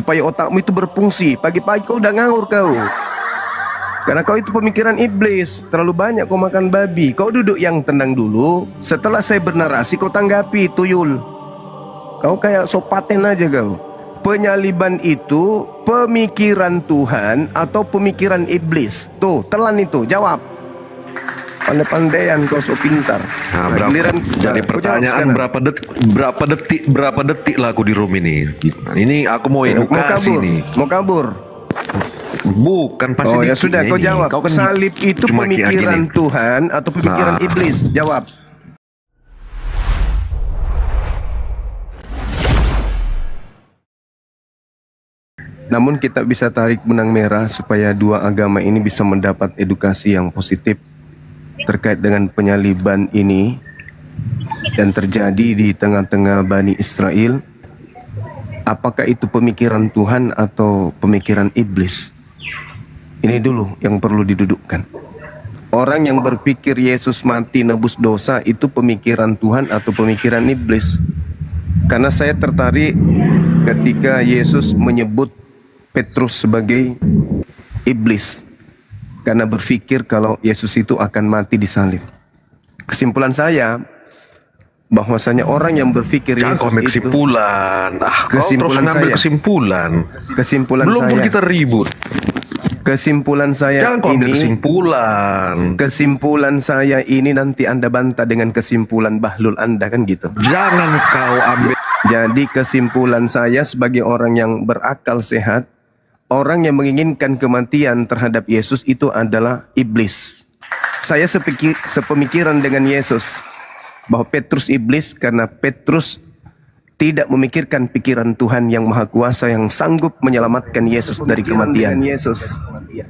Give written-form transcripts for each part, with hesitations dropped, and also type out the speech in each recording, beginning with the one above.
supaya otakmu itu berfungsi. Pagi-pagi kau udah ngawur kau. Karena kau itu pemikiran iblis. Terlalu banyak kau makan babi. Kau duduk yang tenang dulu. Setelah saya bernarasi kau tanggapi, tuyul. Kau kayak sopaten aja kau. Penyaliban itu pemikiran Tuhan atau pemikiran iblis? Tuh, telan itu, jawab. Pandai-pandaian kau so pintar. Nah, jadi pertanyaan berapa detik lah aku di room ini. Ini aku mau edukasi nih. Mau kabur. Bukan pasti. Oh ya sudah, kau jawab. Kau kan salib itu pemikiran Tuhan atau pemikiran iblis? Jawab. Namun kita bisa tarik benang merah supaya dua agama ini bisa mendapat edukasi yang positif terkait dengan penyaliban ini dan terjadi di tengah-tengah Bani Israel. Apakah itu pemikiran Tuhan atau pemikiran iblis? Ini dulu yang perlu didudukkan. Orang yang berpikir Yesus mati nebus dosa itu pemikiran Tuhan atau pemikiran iblis? Karena saya tertarik ketika Yesus menyebut Petrus sebagai iblis karena berpikir kalau Yesus itu akan mati disalib. Kesimpulan saya bahwasanya orang yang berpikir Yesus itu kesimpulan. Kesimpulan saya. Kesimpulan belum saya. Belum kita ribut. Kesimpulan saya ini. Kesimpulan saya ini nanti Anda bantah dengan kesimpulan bahlul Anda, kan gitu. Jangan kau ambil. Jadi kesimpulan saya sebagai orang yang berakal sehat, orang yang menginginkan kematian terhadap Yesus itu adalah iblis. Saya sepemikiran dengan Yesus bahwa Petrus iblis karena Petrus tidak memikirkan pikiran Tuhan yang Maha Kuasa yang sanggup menyelamatkan Yesus dari kematian.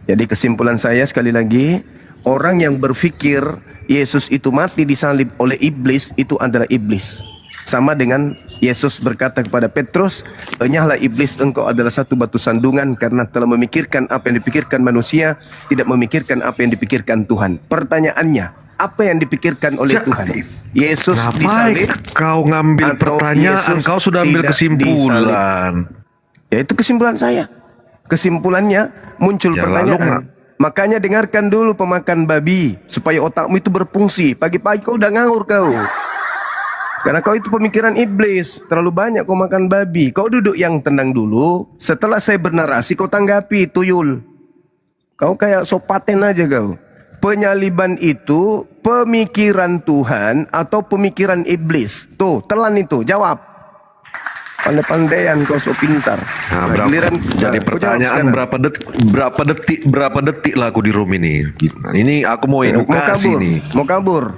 Jadi kesimpulan saya sekali lagi, orang yang berpikir Yesus itu mati disalib oleh iblis itu adalah iblis. Sama dengan Yesus berkata kepada Petrus, "Enyahlah iblis, engkau adalah satu batu sandungan karena telah memikirkan apa yang dipikirkan manusia, tidak memikirkan apa yang dipikirkan Tuhan." Pertanyaannya, apa yang dipikirkan oleh Tuhan? Yesus disalib? Kau ngambil pertanyaan, kau sudah ambil kesimpulan. Ya itu kesimpulan saya. Kesimpulannya muncul pertanyaan. Makanya dengarkan dulu pemakan babi supaya otakmu itu berfungsi. Pagi-pagi kau udah ngawur kau. Karena kau itu pemikiran iblis. Terlalu banyak kau makan babi. Kau duduk yang tenang dulu. Setelah saya bernarasi kau tanggapi, tuyul. Kau kayak sopaten aja kau. Penyaliban itu pemikiran Tuhan atau pemikiran iblis? Tuh, telan itu, jawab. Pandai-pandaian kau so pintar. Nah, jadi pertanyaan berapa detik lah aku di room ini. Ini aku mau edukasi nih. Mau kabur.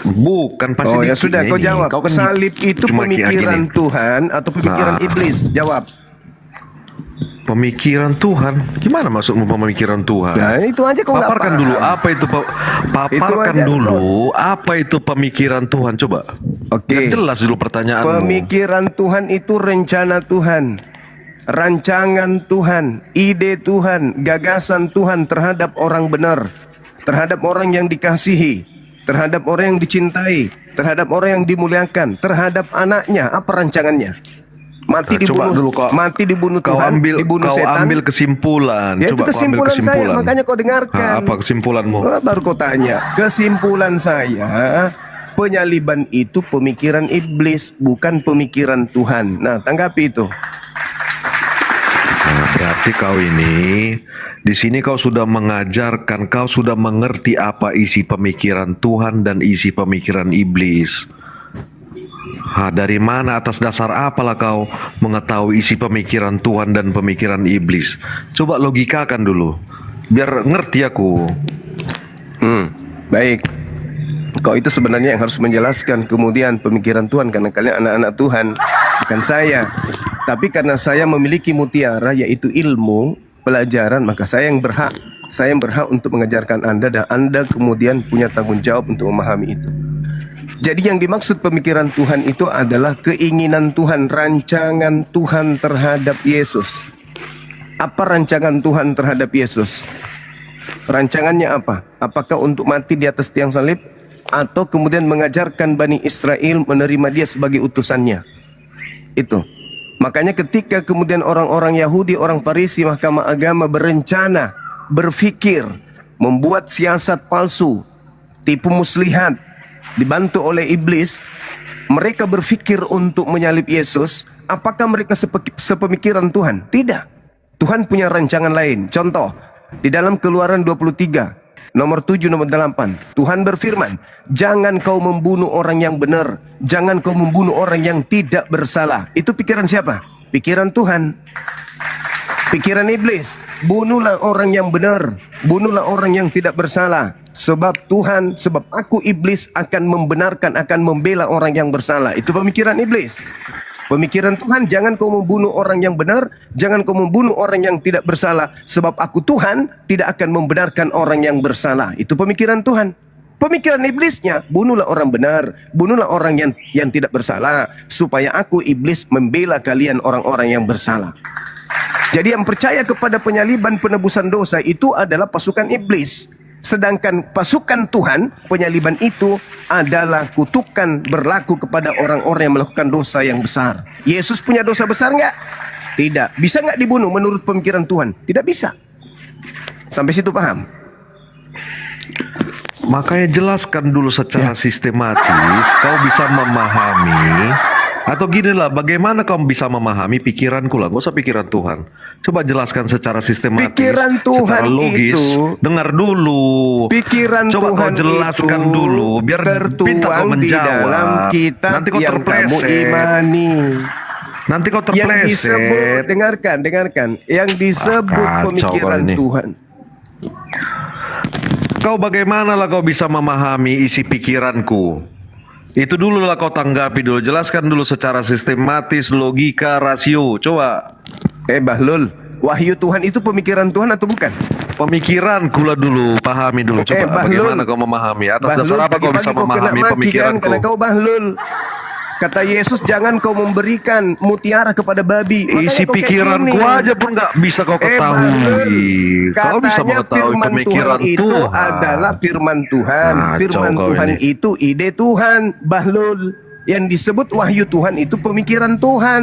Bukan pasti. Oh ya sudah, kau jawab. Kau kan salib itu pemikiran Tuhan atau pemikiran iblis? Jawab. Pemikiran Tuhan? Gimana maksudmu pemikiran Tuhan? Nah itu aja kau paparkan dulu apa itu. Paparkan dulu apa itu pemikiran Tuhan, coba. Oke. Jelas dulu pertanyaanmu. Pemikiran Tuhan itu rencana Tuhan, rancangan Tuhan, ide Tuhan, gagasan Tuhan terhadap orang benar, terhadap orang yang dikasihi, terhadap orang yang dicintai, terhadap orang yang dimuliakan, terhadap anaknya. Apa rancangannya? Mati dibunuh, mati dibunuh Tuhan, dibunuh setan. Ambil kesimpulan. Ya itu kesimpulan saya, makanya kau dengarkan. Apa kesimpulanmu? Baru kau tanya. Kesimpulan saya, penyaliban itu pemikiran iblis, bukan pemikiran Tuhan. Nah, tanggapi itu. Nah, berarti kau ini di sini kau sudah mengajarkan, kau sudah mengerti apa isi pemikiran Tuhan dan isi pemikiran iblis. Dari mana, atas dasar apalah kau mengetahui isi pemikiran Tuhan dan pemikiran iblis? Coba logikakan dulu, biar ngerti aku. Baik. Kau itu sebenarnya yang harus menjelaskan kemudian pemikiran Tuhan, karena kalian anak-anak Tuhan, bukan saya. Tapi karena saya memiliki mutiara, yaitu ilmu, pelajaran, maka saya yang berhak untuk mengajarkan Anda, dan Anda kemudian punya tanggung jawab untuk memahami itu. Jadi yang dimaksud pemikiran Tuhan itu adalah keinginan Tuhan, rancangan Tuhan terhadap Yesus. Apa rancangan Tuhan terhadap Yesus? Rancangannya apa? Apakah untuk mati di atas tiang salib? Atau kemudian mengajarkan Bani Israel menerima dia sebagai utusannya? Itu. Makanya ketika kemudian orang-orang Yahudi, orang Farisi, mahkamah agama berencana, berfikir, membuat siasat palsu, tipu muslihat, dibantu oleh iblis, mereka berfikir untuk menyalib Yesus. Apakah mereka sepemikiran Tuhan? Tidak. Tuhan punya rancangan lain. Contoh, di dalam Keluaran 23, nomor 7, nomor 8, Tuhan berfirman, jangan kau membunuh orang yang benar, jangan kau membunuh orang yang tidak bersalah. Itu pikiran siapa? Pikiran Tuhan. Pikiran iblis, bunuhlah orang yang benar, bunuhlah orang yang tidak bersalah. Sebab Tuhan, sebab aku iblis akan membenarkan, akan membela orang yang bersalah. Itu pemikiran iblis. Pemikiran Tuhan, jangan kau membunuh orang yang benar, jangan kau membunuh orang yang tidak bersalah. Sebab aku Tuhan tidak akan membenarkan orang yang bersalah. Itu pemikiran Tuhan. Pemikiran iblisnya, bunuhlah orang benar, bunuhlah orang yang tidak bersalah. Supaya aku iblis membela kalian orang-orang yang bersalah. Jadi yang percaya kepada penyaliban penebusan dosa itu adalah pasukan iblis. Sedangkan pasukan Tuhan, penyaliban itu adalah kutukan berlaku kepada orang-orang yang melakukan dosa yang besar. Yesus punya dosa besar nggak? Tidak. Bisa nggak dibunuh menurut pemikiran Tuhan? Tidak bisa. Sampai situ paham? Makanya jelaskan dulu secara sistematis, kau bisa memahami. Atau ginilah, bagaimana kau bisa memahami pikiranku lah, gak usah pikiran Tuhan. Coba jelaskan secara sistematis, pikiran Tuhan secara logis. itu, dengar dulu. Pikiran coba Tuhan kau jelaskan itu dulu, biar pintar kau tertuang di menjawab. dalam kitab Nanti kau yang kamu terpleset. imani. Nanti kau terpleset. Yang disebut, dengarkan. Yang disebut Kacau pemikiran kau ini. Tuhan. Kau bagaimana lah kau bisa memahami isi pikiranku? Itu dulu lah kau tanggapi dulu. Jelaskan dulu secara sistematis, logika, rasio. Coba. Bahlul, wahyu Tuhan itu pemikiran Tuhan atau bukan? Pemikiranku lah dulu, pahami dulu. Coba Bahlul, bagaimana kau memahami? Atas Bahlul, dasar apa kau pagi-pagi bisa kau kena memahami maki kan, pemikiranku? karena kau bahlul. Kata Yesus, jangan kau memberikan mutiara kepada babi. Makanya Isi kau kayak pikiranku gini. aja pun gak bisa kau ketahui. Bahlul, Kau bisa katanya mengetahui firman Tuhan pemikiran itu Tuhan. adalah firman Tuhan. Kacau Firman kau Tuhan ini. itu ide Tuhan, Bahlul. Yang disebut wahyu Tuhan itu pemikiran Tuhan.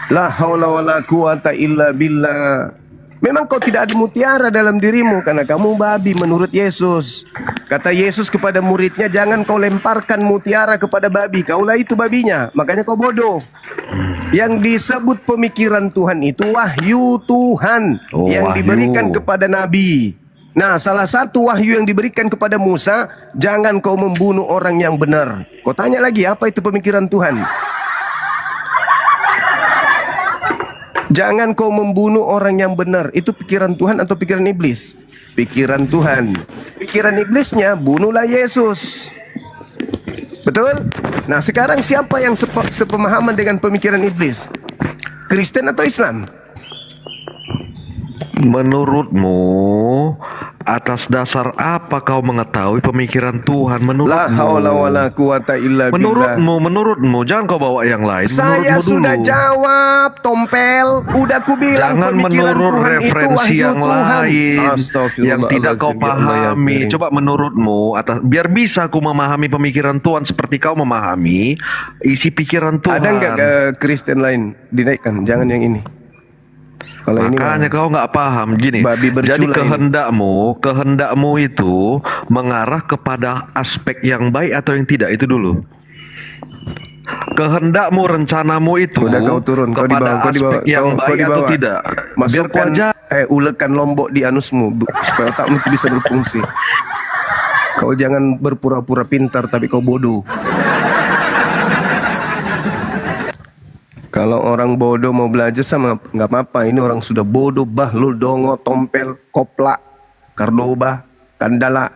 La haula wala quwata illa billah. Memang kau tidak ada mutiara dalam dirimu karena kamu babi menurut Yesus. Kata Yesus kepada muridnya, jangan kau lemparkan mutiara kepada babi. Kaulah itu babinya, makanya kau bodoh. Yang disebut pemikiran Tuhan itu wahyu Tuhan yang wahyu. diberikan kepada Nabi. Nah, salah satu wahyu yang diberikan kepada Musa, jangan kau membunuh orang yang benar. Kau tanya lagi, apa itu pemikiran Tuhan? Jangan kau membunuh orang yang benar. Itu pikiran Tuhan atau pikiran iblis? Pikiran Tuhan. Pikiran iblisnya, bunuhlah Yesus. Betul? Nah, sekarang siapa yang sepemahaman dengan pemikiran iblis? Kristen atau Islam? Menurutmu, atas dasar apa kau mengetahui pemikiran Tuhan? La haula wala quwata illa billah. Menurutmu, jangan kau bawa yang lain. Saya Menurutmu sudah dulu. jawab, tompel. Udah ku bilang Jangan pemikiran menurut Tuhan itu referensi wahyu yang Tuhan. lain yang tidak kau Astagfirullahaladzim, ya Allah, ya pahami. Karim. Coba menurutmu, biar bisa aku memahami pemikiran Tuhan seperti kau memahami isi pikiran Tuhan. Ada nggak Kristen lain dinaikkan? Jangan yang ini. Kalau ini Makanya kau nggak paham gini. babi bercula Jadi ini. kehendakmu itu mengarah kepada aspek yang baik atau yang tidak, itu dulu. Kehendakmu, rencanamu itu Udah kau turun, kau kepada dibawa, aspek yang baik atau tidak. Biar ku Masukkan ajar. ulekan lombok di anusmu supaya otakmu itu bisa berfungsi. Kau jangan berpura-pura pintar tapi kau bodoh. Kalau orang bodoh mau belajar sama nggak apa-apa. Ini orang sudah bodoh, bahlul, dongo, tompel, koplak, kardoba, kandala.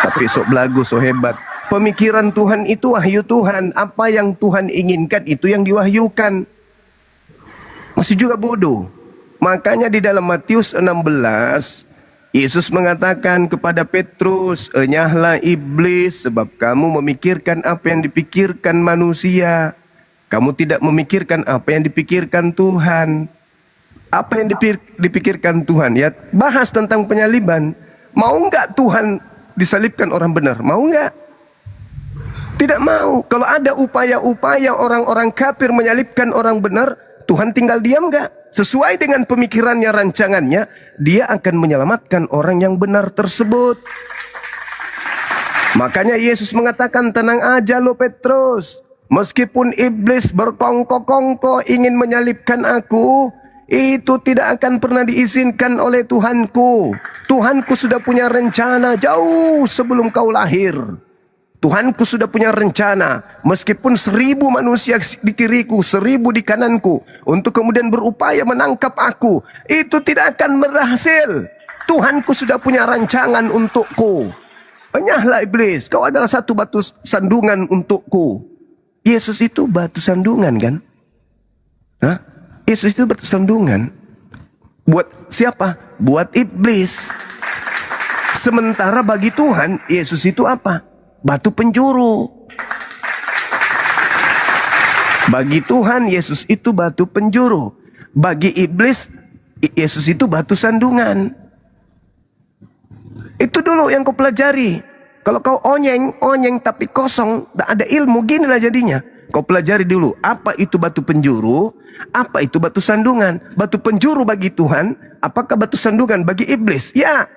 Tapi sok belagu, sok hebat. Pemikiran Tuhan itu wahyu Tuhan. Apa yang Tuhan inginkan itu yang diwahyukan. Masih juga bodoh. Makanya di dalam Matius 16, Yesus mengatakan kepada Petrus, enyahlah iblis sebab kamu memikirkan apa yang dipikirkan manusia. Kamu tidak memikirkan apa yang dipikirkan Tuhan. Apa yang dipikirkan Tuhan? Ya, bahas tentang penyaliban. Mau nggak Tuhan disalibkan orang benar? Mau nggak? Tidak mau. Kalau ada upaya-upaya orang-orang kafir menyalibkan orang benar, Tuhan tinggal diam nggak? Sesuai dengan pemikirannya, rancangannya, dia akan menyelamatkan orang yang benar tersebut. Makanya Yesus mengatakan, tenang aja lo Petrus. Meskipun iblis berkongko-kongko ingin menyalibkan aku, itu tidak akan pernah diizinkan oleh Tuhanku. Tuhanku sudah punya rencana jauh sebelum kau lahir. Tuhanku sudah punya rencana, meskipun 1000 manusia di kiriku, 1000 di kananku, untuk kemudian berupaya menangkap aku, itu tidak akan berhasil. Tuhanku sudah punya rancangan untukku. Enyahlah iblis, kau adalah satu batu sandungan untukku. Yesus itu batu sandungan kan? Hah? Yesus itu batu sandungan. Buat siapa? Buat iblis. Sementara bagi Tuhan, Yesus itu apa? Batu penjuru. Bagi Tuhan, Yesus itu batu penjuru. Bagi iblis, Yesus itu batu sandungan. Itu dulu yang kau pelajari. Kalau kau onyeng tapi kosong, tak ada ilmu, ginilah jadinya. Kau pelajari dulu, apa itu batu penjuru, apa itu batu sandungan. Batu penjuru bagi Tuhan, apakah batu sandungan bagi iblis? Ya.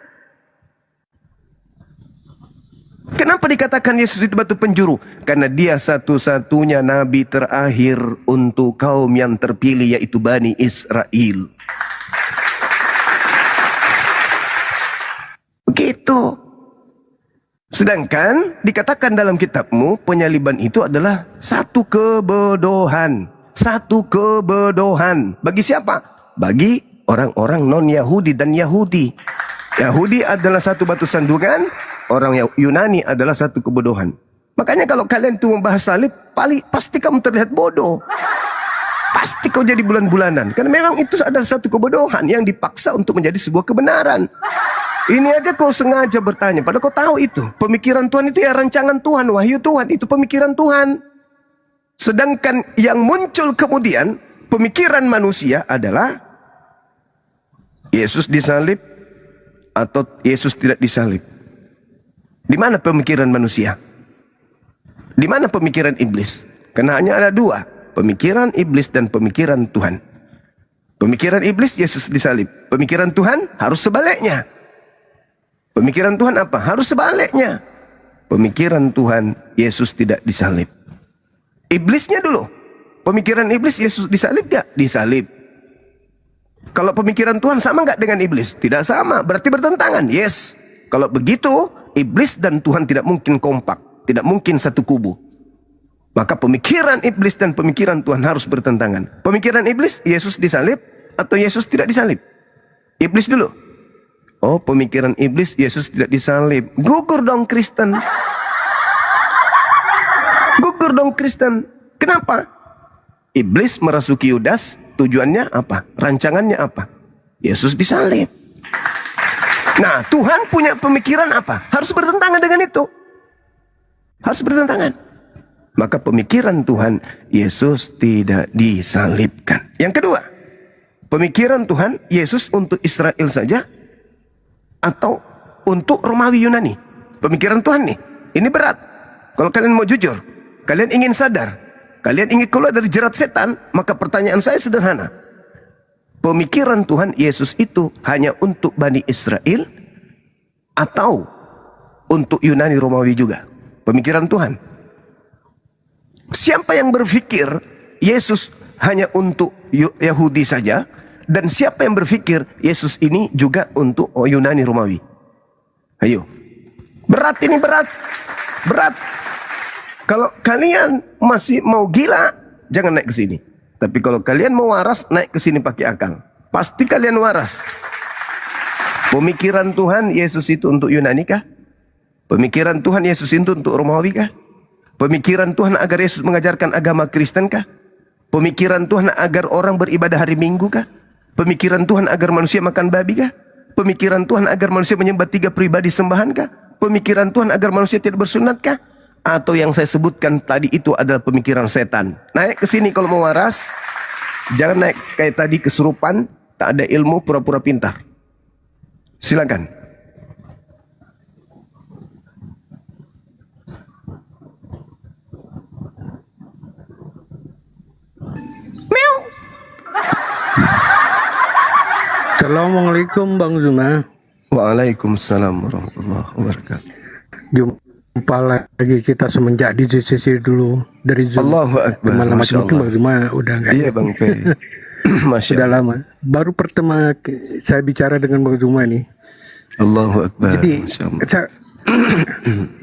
Kenapa dikatakan Yesus itu batu penjuru? Karena dia satu-satunya nabi terakhir untuk kaum yang terpilih, yaitu Bani Israel. Begitu. Sedangkan dikatakan dalam kitabmu, penyaliban itu adalah satu kebodohan. Satu kebodohan. Bagi siapa? Bagi orang-orang non-Yahudi dan Yahudi. Yahudi adalah satu batu sandungan, orang Yunani adalah satu kebodohan. Makanya kalau kalian itu membahas salib, pasti kamu terlihat bodoh. Pasti kau jadi bulan-bulanan. Karena memang itu adalah satu kebodohan yang dipaksa untuk menjadi sebuah kebenaran. Ini aja kau sengaja bertanya, padahal kau tahu itu. Pemikiran Tuhan itu ya rancangan Tuhan, wahyu Tuhan, itu pemikiran Tuhan. Sedangkan yang muncul kemudian, pemikiran manusia adalah Yesus disalib atau Yesus tidak disalib. Di mana pemikiran manusia? Di mana pemikiran iblis? Karena hanya ada dua, pemikiran iblis dan pemikiran Tuhan. Pemikiran iblis, Yesus disalib. Pemikiran Tuhan harus sebaliknya. Pemikiran Tuhan apa? Harus sebaliknya. Pemikiran Tuhan, Yesus tidak disalib. Iblisnya dulu. Pemikiran iblis, Yesus disalib gak? Disalib. Kalau pemikiran Tuhan sama gak dengan iblis? Tidak sama, berarti bertentangan. Yes. Kalau begitu, iblis dan Tuhan tidak mungkin kompak. Tidak mungkin satu kubu. Maka pemikiran iblis dan pemikiran Tuhan harus bertentangan. Pemikiran iblis, Yesus disalib atau Yesus tidak disalib? Iblis dulu. Oh, pemikiran iblis, Yesus tidak disalib. Gugur dong Kristen. Gugur dong Kristen. Kenapa? Iblis merasuki Yudas, tujuannya apa? Rancangannya apa? Yesus disalib. Nah, Tuhan punya pemikiran apa? Harus bertentangan dengan itu. Harus bertentangan. Maka pemikiran Tuhan, Yesus tidak disalibkan. Yang kedua, pemikiran Tuhan, Yesus untuk Israel saja atau untuk Romawi Yunani? Pemikiran Tuhan nih, ini berat. Kalau kalian mau jujur, kalian ingin sadar, kalian ingin keluar dari jerat setan, maka pertanyaan saya sederhana. Pemikiran Tuhan Yesus itu hanya untuk Bani Israel atau untuk Yunani Romawi juga? Pemikiran Tuhan. Siapa yang berpikir Yesus hanya untuk Yahudi saja, dan siapa yang berpikir Yesus ini juga untuk Yunani Romawi? Ayo. Berat ini, berat. Berat. Kalau kalian masih mau gila, jangan naik ke sini. Tapi kalau kalian mau waras, naik ke sini pakai akal. Pasti kalian waras. Pemikiran Tuhan Yesus itu untuk Yunani kah? Pemikiran Tuhan Yesus itu untuk Romawi kah? Pemikiran Tuhan agar Yesus mengajarkan agama Kristen kah? Pemikiran Tuhan agar orang beribadah hari Minggu kah? Pemikiran Tuhan agar manusia makan babi kah? Pemikiran Tuhan agar manusia menyembah 3 pribadi sembahan kah? Pemikiran Tuhan agar manusia tidak bersunat kah? Atau yang saya sebutkan tadi itu adalah pemikiran setan? Naik ke sini kalau mau waras. Jangan naik kayak tadi kesurupan, tak ada ilmu, pura-pura pintar. Silakan. Assalamualaikum Bang Zuma. Waalaikumsalam warahmatullahi wabarakatuh. Jumpa lagi kita semenjak di JCC dulu dari Zoom. Allahu Akbar. Lama-lama Masya mungkin Allah. Bang Zuma udah enggak. Iya Bang Pe. Masya Sudah Allah. lama. Baru pertama saya bicara dengan Bang Zuma nih. Allahu Akbar. Jadi Masya Allah.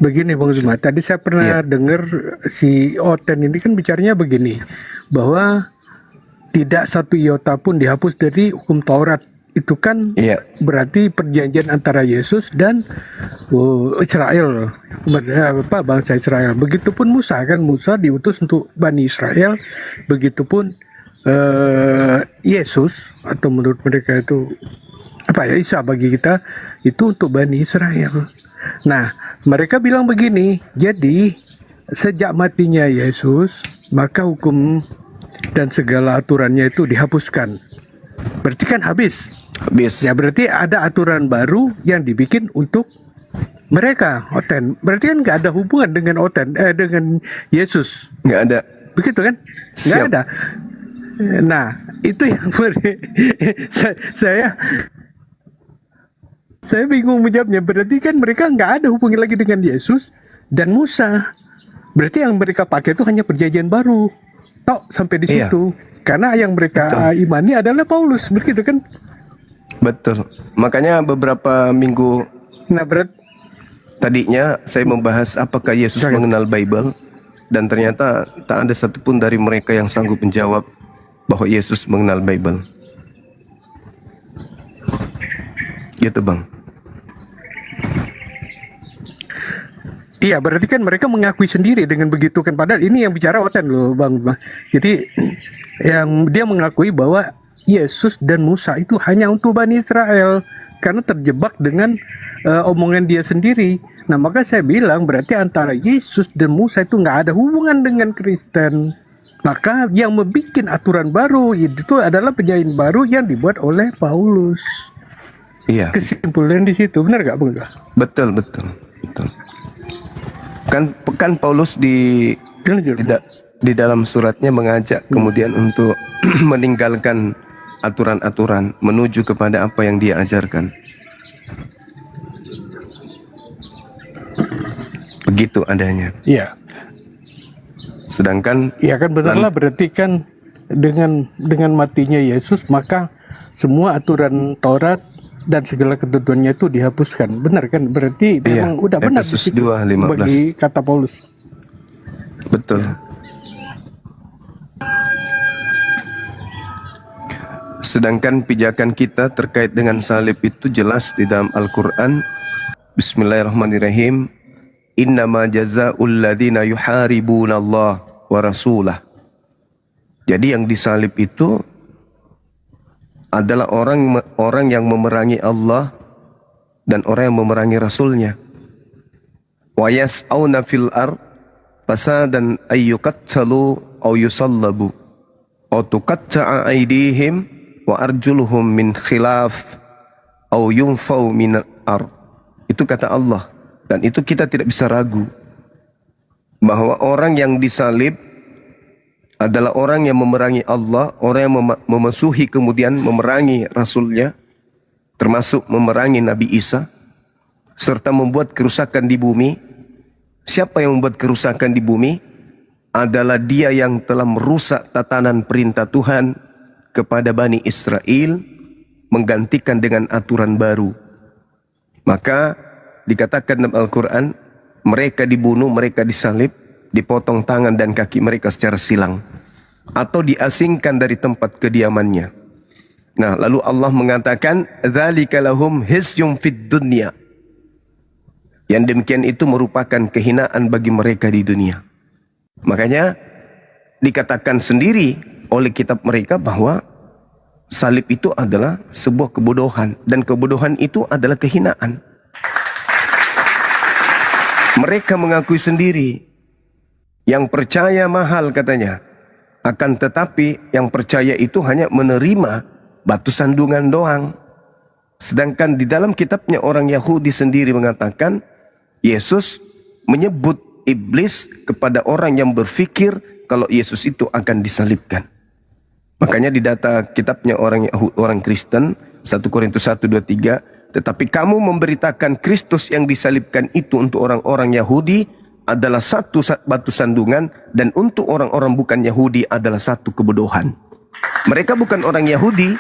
begini Bang Zuma, tadi saya pernah dengar si Oten ini kan bicaranya begini, bahwa tidak satu iota pun dihapus dari hukum Taurat. Itu kan Iya. berarti perjanjian antara Yesus dan Israel, bangsa Israel. Begitupun Musa, kan Musa diutus untuk Bani Israel. Begitupun Yesus, atau menurut mereka itu Isa bagi kita itu untuk Bani Israel. Nah, mereka bilang begini, jadi sejak matinya Yesus, maka hukum dan segala aturannya itu dihapuskan. Berarti kan habis. Habis. Ya berarti ada aturan baru yang dibikin untuk mereka, Oten. Berarti kan nggak ada hubungan dengan dengan Yesus. Nggak ada. Begitu kan? Nggak Siap. ada. Nah, itu yang saya bingung menjawabnya. Berarti kan mereka nggak ada hubungan lagi dengan Yesus dan Musa. Berarti yang mereka pakai itu hanya perjanjian baru. Tok sampai di Iya. situ. Karena yang mereka imani adalah Paulus, begitu kan? Betul. Makanya beberapa minggu Nah, tadinya saya membahas apakah Yesus Jangan. mengenal Bible, dan ternyata tak ada satupun dari mereka yang sanggup menjawab bahwa Yesus mengenal Bible. Gitu Bang. iya, berarti kan mereka mengakui sendiri dengan begitu kan. Padahal ini yang bicara Oten loh, Bang. Jadi yang dia mengakui bahwa Yesus dan Musa itu hanya untuk Bani Israel karena terjebak dengan omongan dia sendiri. Nah, maka saya bilang berarti antara Yesus dan Musa itu nggak ada hubungan dengan Kristen. Maka yang membuat aturan baru itu adalah perjanjian baru yang dibuat oleh Paulus. Iya. Kesimpulan di situ, benar nggak, Bang? Betul. Kan Paulus di dalam suratnya mengajak kemudian untuk meninggalkan aturan-aturan menuju kepada apa yang dia ajarkan. Begitu adanya. Iya. Sedangkan Iya kan benarlah, berarti kan dengan matinya Yesus maka semua aturan Taurat dan segala ketentuannya itu dihapuskan. Benar kan? Berarti Iya, memang udah benar di Efesus situ 2:15. bagi kata Paulus. betul. Sedangkan pijakan kita terkait dengan salib itu jelas di dalam Al-Quran. Bismillahirrahmanirrahim. Innama jazaa'ul ladzina yuharibuna Allah wa rasulah. Jadi yang disalib itu adalah orang yang memerangi Allah dan orang yang memerangi Rasulnya. Wa yas'auna fil ard fasadan ayyuqattalu aw yusallabu aw tuqatta'a aydihim wa arjuluhum min khilaf aw yunfau min al-ard. Itu kata Allah, dan itu kita tidak bisa ragu bahwa orang yang disalib adalah orang yang memerangi Allah, orang yang memusuhi kemudian memerangi Rasulnya, termasuk memerangi Nabi Isa, serta membuat kerusakan di bumi. Siapa yang membuat kerusakan di bumi? Adalah dia yang telah merusak tatanan perintah Tuhan kepada Bani Israel, menggantikan dengan aturan baru. Maka dikatakan dalam Al-Quran, mereka dibunuh, mereka disalib, dipotong tangan dan kaki mereka secara silang, atau diasingkan dari tempat kediamannya. Nah, lalu Allah mengatakan, dzalika lahum hisyum fid dunya. Yang demikian itu merupakan kehinaan bagi mereka di dunia. Makanya dikatakan sendiri oleh kitab mereka bahwa salib itu adalah sebuah kebodohan, dan kebodohan itu adalah kehinaan. Mereka mengakui sendiri, yang percaya mahal katanya, akan tetapi yang percaya itu hanya menerima batu sandungan doang. Sedangkan di dalam kitabnya orang Yahudi sendiri mengatakan Yesus menyebut iblis kepada orang yang berpikir kalau Yesus itu akan disalibkan. Makanya di data kitabnya orang Kristen 1 Korintus 1:23, tetapi kamu memberitakan Kristus yang disalibkan itu untuk orang-orang Yahudi adalah satu batu sandungan, dan untuk orang-orang bukan Yahudi adalah satu kebodohan. Mereka bukan orang Yahudi,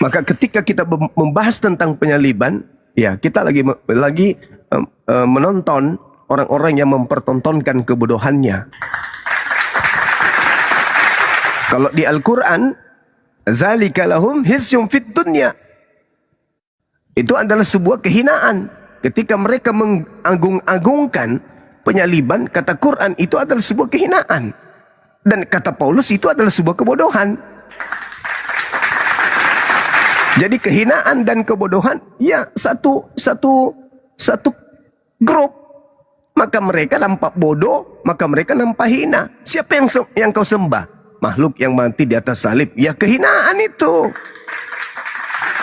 maka ketika kita membahas tentang penyaliban, ya kita lagi menonton orang-orang yang mempertontonkan kebodohannya. Kalau di Al-Quran, zalika lahum hisyum fid dunya, itu adalah sebuah kehinaan. Ketika mereka mengagung-agungkan penyaliban, kata Quran itu adalah sebuah kehinaan. Dan kata Paulus itu adalah sebuah kebodohan. Jadi kehinaan dan kebodohan, ya satu grup. Maka mereka nampak bodoh, maka mereka nampak hina. Siapa yang kau sembah? Makhluk yang mati di atas salib. Ya kehinaan itu.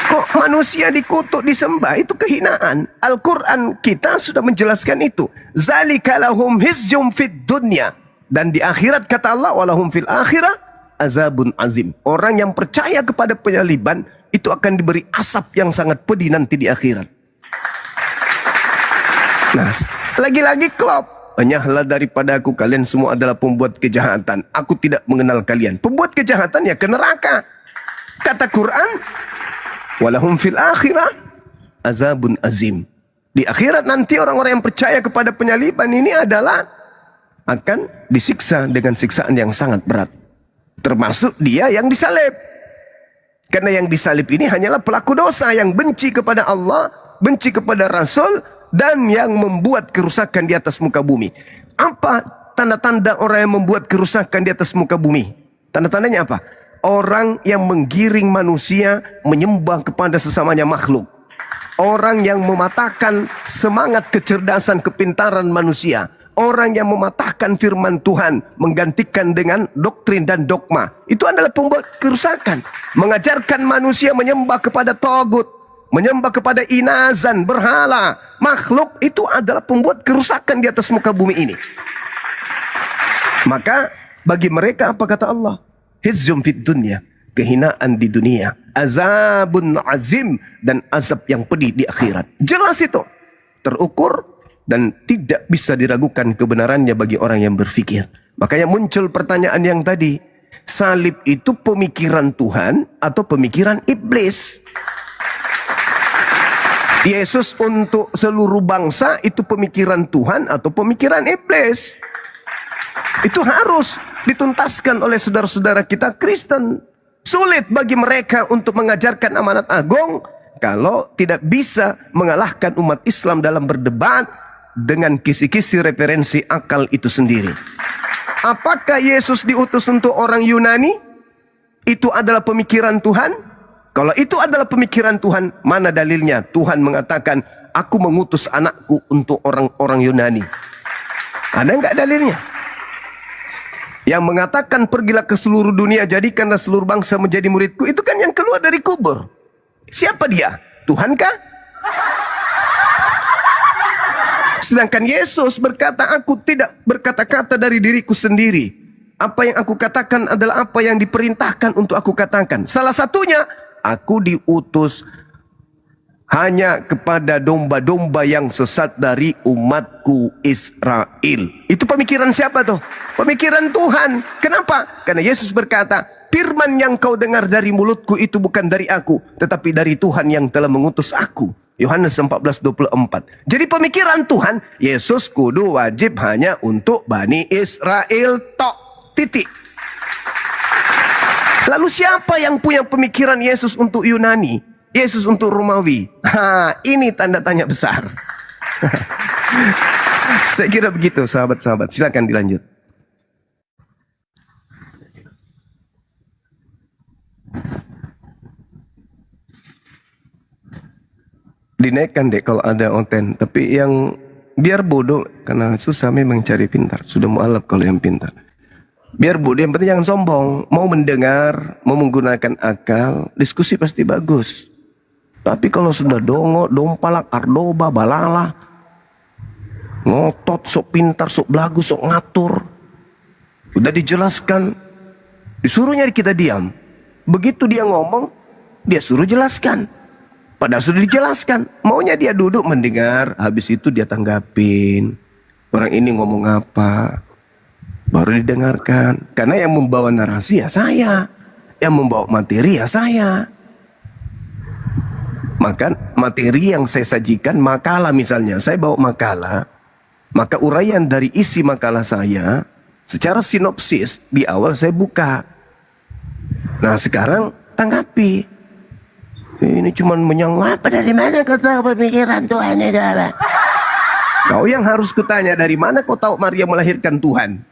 Kok manusia dikutuk disembah, itu kehinaan. Al-Quran kita sudah menjelaskan itu. Zalika lahum hizyum fid dunya. Dan di akhirat kata Allah, walahum fil akhirah azabun azim. Orang yang percaya kepada penyaliban itu akan diberi asap yang sangat pedih nanti di akhirat. Nah, lagi-lagi klop. Enyahlah daripada aku, kalian semua adalah pembuat kejahatan. Aku tidak mengenal kalian. Pembuat kejahatan ya ke neraka. Kata Quran, walahum fil akhirah azabun azim. Di akhirat nanti orang-orang yang percaya kepada penyaliban ini adalah akan disiksa dengan siksaan yang sangat berat. Termasuk dia yang disalib. Karena yang disalib ini hanyalah pelaku dosa yang benci kepada Allah, benci kepada Rasul, dan yang membuat kerusakan di atas muka bumi. Apa tanda-tanda orang yang membuat kerusakan di atas muka bumi? Tanda-tandanya apa? Orang yang menggiring manusia menyembah kepada sesamanya makhluk. Orang yang mematahkan semangat kecerdasan kepintaran manusia. Orang yang mematahkan firman Tuhan, menggantikan dengan doktrin dan dogma. Itu adalah pembuat kerusakan. Mengajarkan manusia menyembah kepada tagut, menyembah kepada inazan, berhala, makhluk, itu adalah pembuat kerusakan di atas muka bumi ini. Maka bagi mereka apa kata Allah? Hizyum fid dunya, kehinaan di dunia, azabun azim, dan azab yang pedih di akhirat. Jelas itu, terukur dan tidak bisa diragukan kebenarannya bagi orang yang berfikir. Makanya muncul pertanyaan yang tadi, salib itu pemikiran Tuhan atau pemikiran iblis? Yesus untuk seluruh bangsa itu pemikiran Tuhan atau pemikiran iblis? Itu harus dituntaskan oleh saudara-saudara kita Kristen. Sulit bagi mereka untuk mengajarkan amanat agung kalau tidak bisa mengalahkan umat Islam dalam berdebat dengan kisi-kisi referensi akal itu sendiri. Apakah Yesus diutus untuk orang Yunani? Itu adalah pemikiran Tuhan? Kalau itu adalah pemikiran Tuhan, mana dalilnya Tuhan mengatakan, aku mengutus anakku untuk orang-orang Yunani? Ada nggak dalilnya? Yang mengatakan pergilah ke seluruh dunia, jadikanlah seluruh bangsa menjadi muridku, itu kan yang keluar dari kubur. Siapa dia? Tuhankah? Sedangkan Yesus berkata, aku tidak berkata-kata dari diriku sendiri. Apa yang aku katakan adalah apa yang diperintahkan untuk aku katakan. Salah satunya, aku diutus hanya kepada domba-domba yang sesat dari umatku Israel. Itu pemikiran siapa tuh? Pemikiran Tuhan. Kenapa? Karena Yesus berkata, firman yang kau dengar dari mulutku itu bukan dari aku, tetapi dari Tuhan yang telah mengutus aku. Yohanes 14:24. Jadi pemikiran Tuhan, Yesus kudu wajib hanya untuk Bani Israel tok. Titik. Lalu siapa yang punya pemikiran Yesus untuk Yunani? Yesus untuk Romawi? Ini tanda tanya besar. Saya kira begitu sahabat-sahabat. Silakan dilanjut. Dinaikkan deh kalau ada onten. Tapi yang biar bodoh, karena susah memang cari pintar. Sudah mualaf kalau yang pintar. Biar bodoh, yang penting jangan sombong. Mau mendengar, mau menggunakan akal, diskusi pasti bagus. Tapi kalau sudah dongo, dompala, kardoba, balala, ngotot, sok pintar, sok belagu, sok ngatur, udah dijelaskan, disuruhnya kita diam. Begitu dia ngomong, dia suruh jelaskan. Padahal sudah dijelaskan. Maunya dia duduk mendengar, habis itu dia tanggapin. Orang ini ngomong apa, baru didengarkan. Karena yang membawa narasi ya saya, yang membawa materi ya saya. Maka materi yang saya sajikan, makalah misalnya, saya bawa makalah, maka uraian dari isi makalah saya secara sinopsis di awal saya buka. Nah sekarang tanggapi. Ini cuman menyangka apa, dari mana kau tahu pemikiran Tuhan itu apa? Kau yang harus kutanya, dari mana kau tahu Maria melahirkan Tuhan?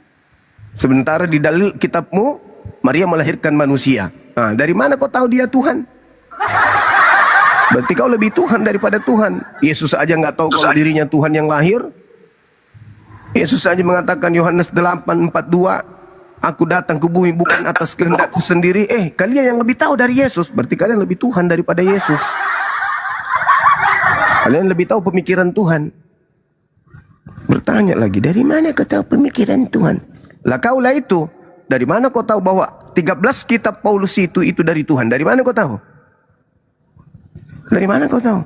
Sementara di dalil kitabmu Maria melahirkan manusia. Nah, dari mana kau tahu dia Tuhan? Berarti kau lebih Tuhan daripada Tuhan. Yesus aja nggak tahu kalau dirinya Tuhan yang lahir. Yesus saja mengatakan Yohanes 8:42, aku datang ke bumi bukan atas kehendakku sendiri. Kalian yang lebih tahu dari Yesus, berarti kalian lebih Tuhan daripada Yesus. Kalian lebih tahu pemikiran Tuhan. Bertanya lagi, dari mana kau tahu pemikiran Tuhan? Lah kaulah itu. Dari mana kau tahu bahwa 13 kitab Paulus itu dari Tuhan? Dari mana kau tahu? Dari mana kau tahu?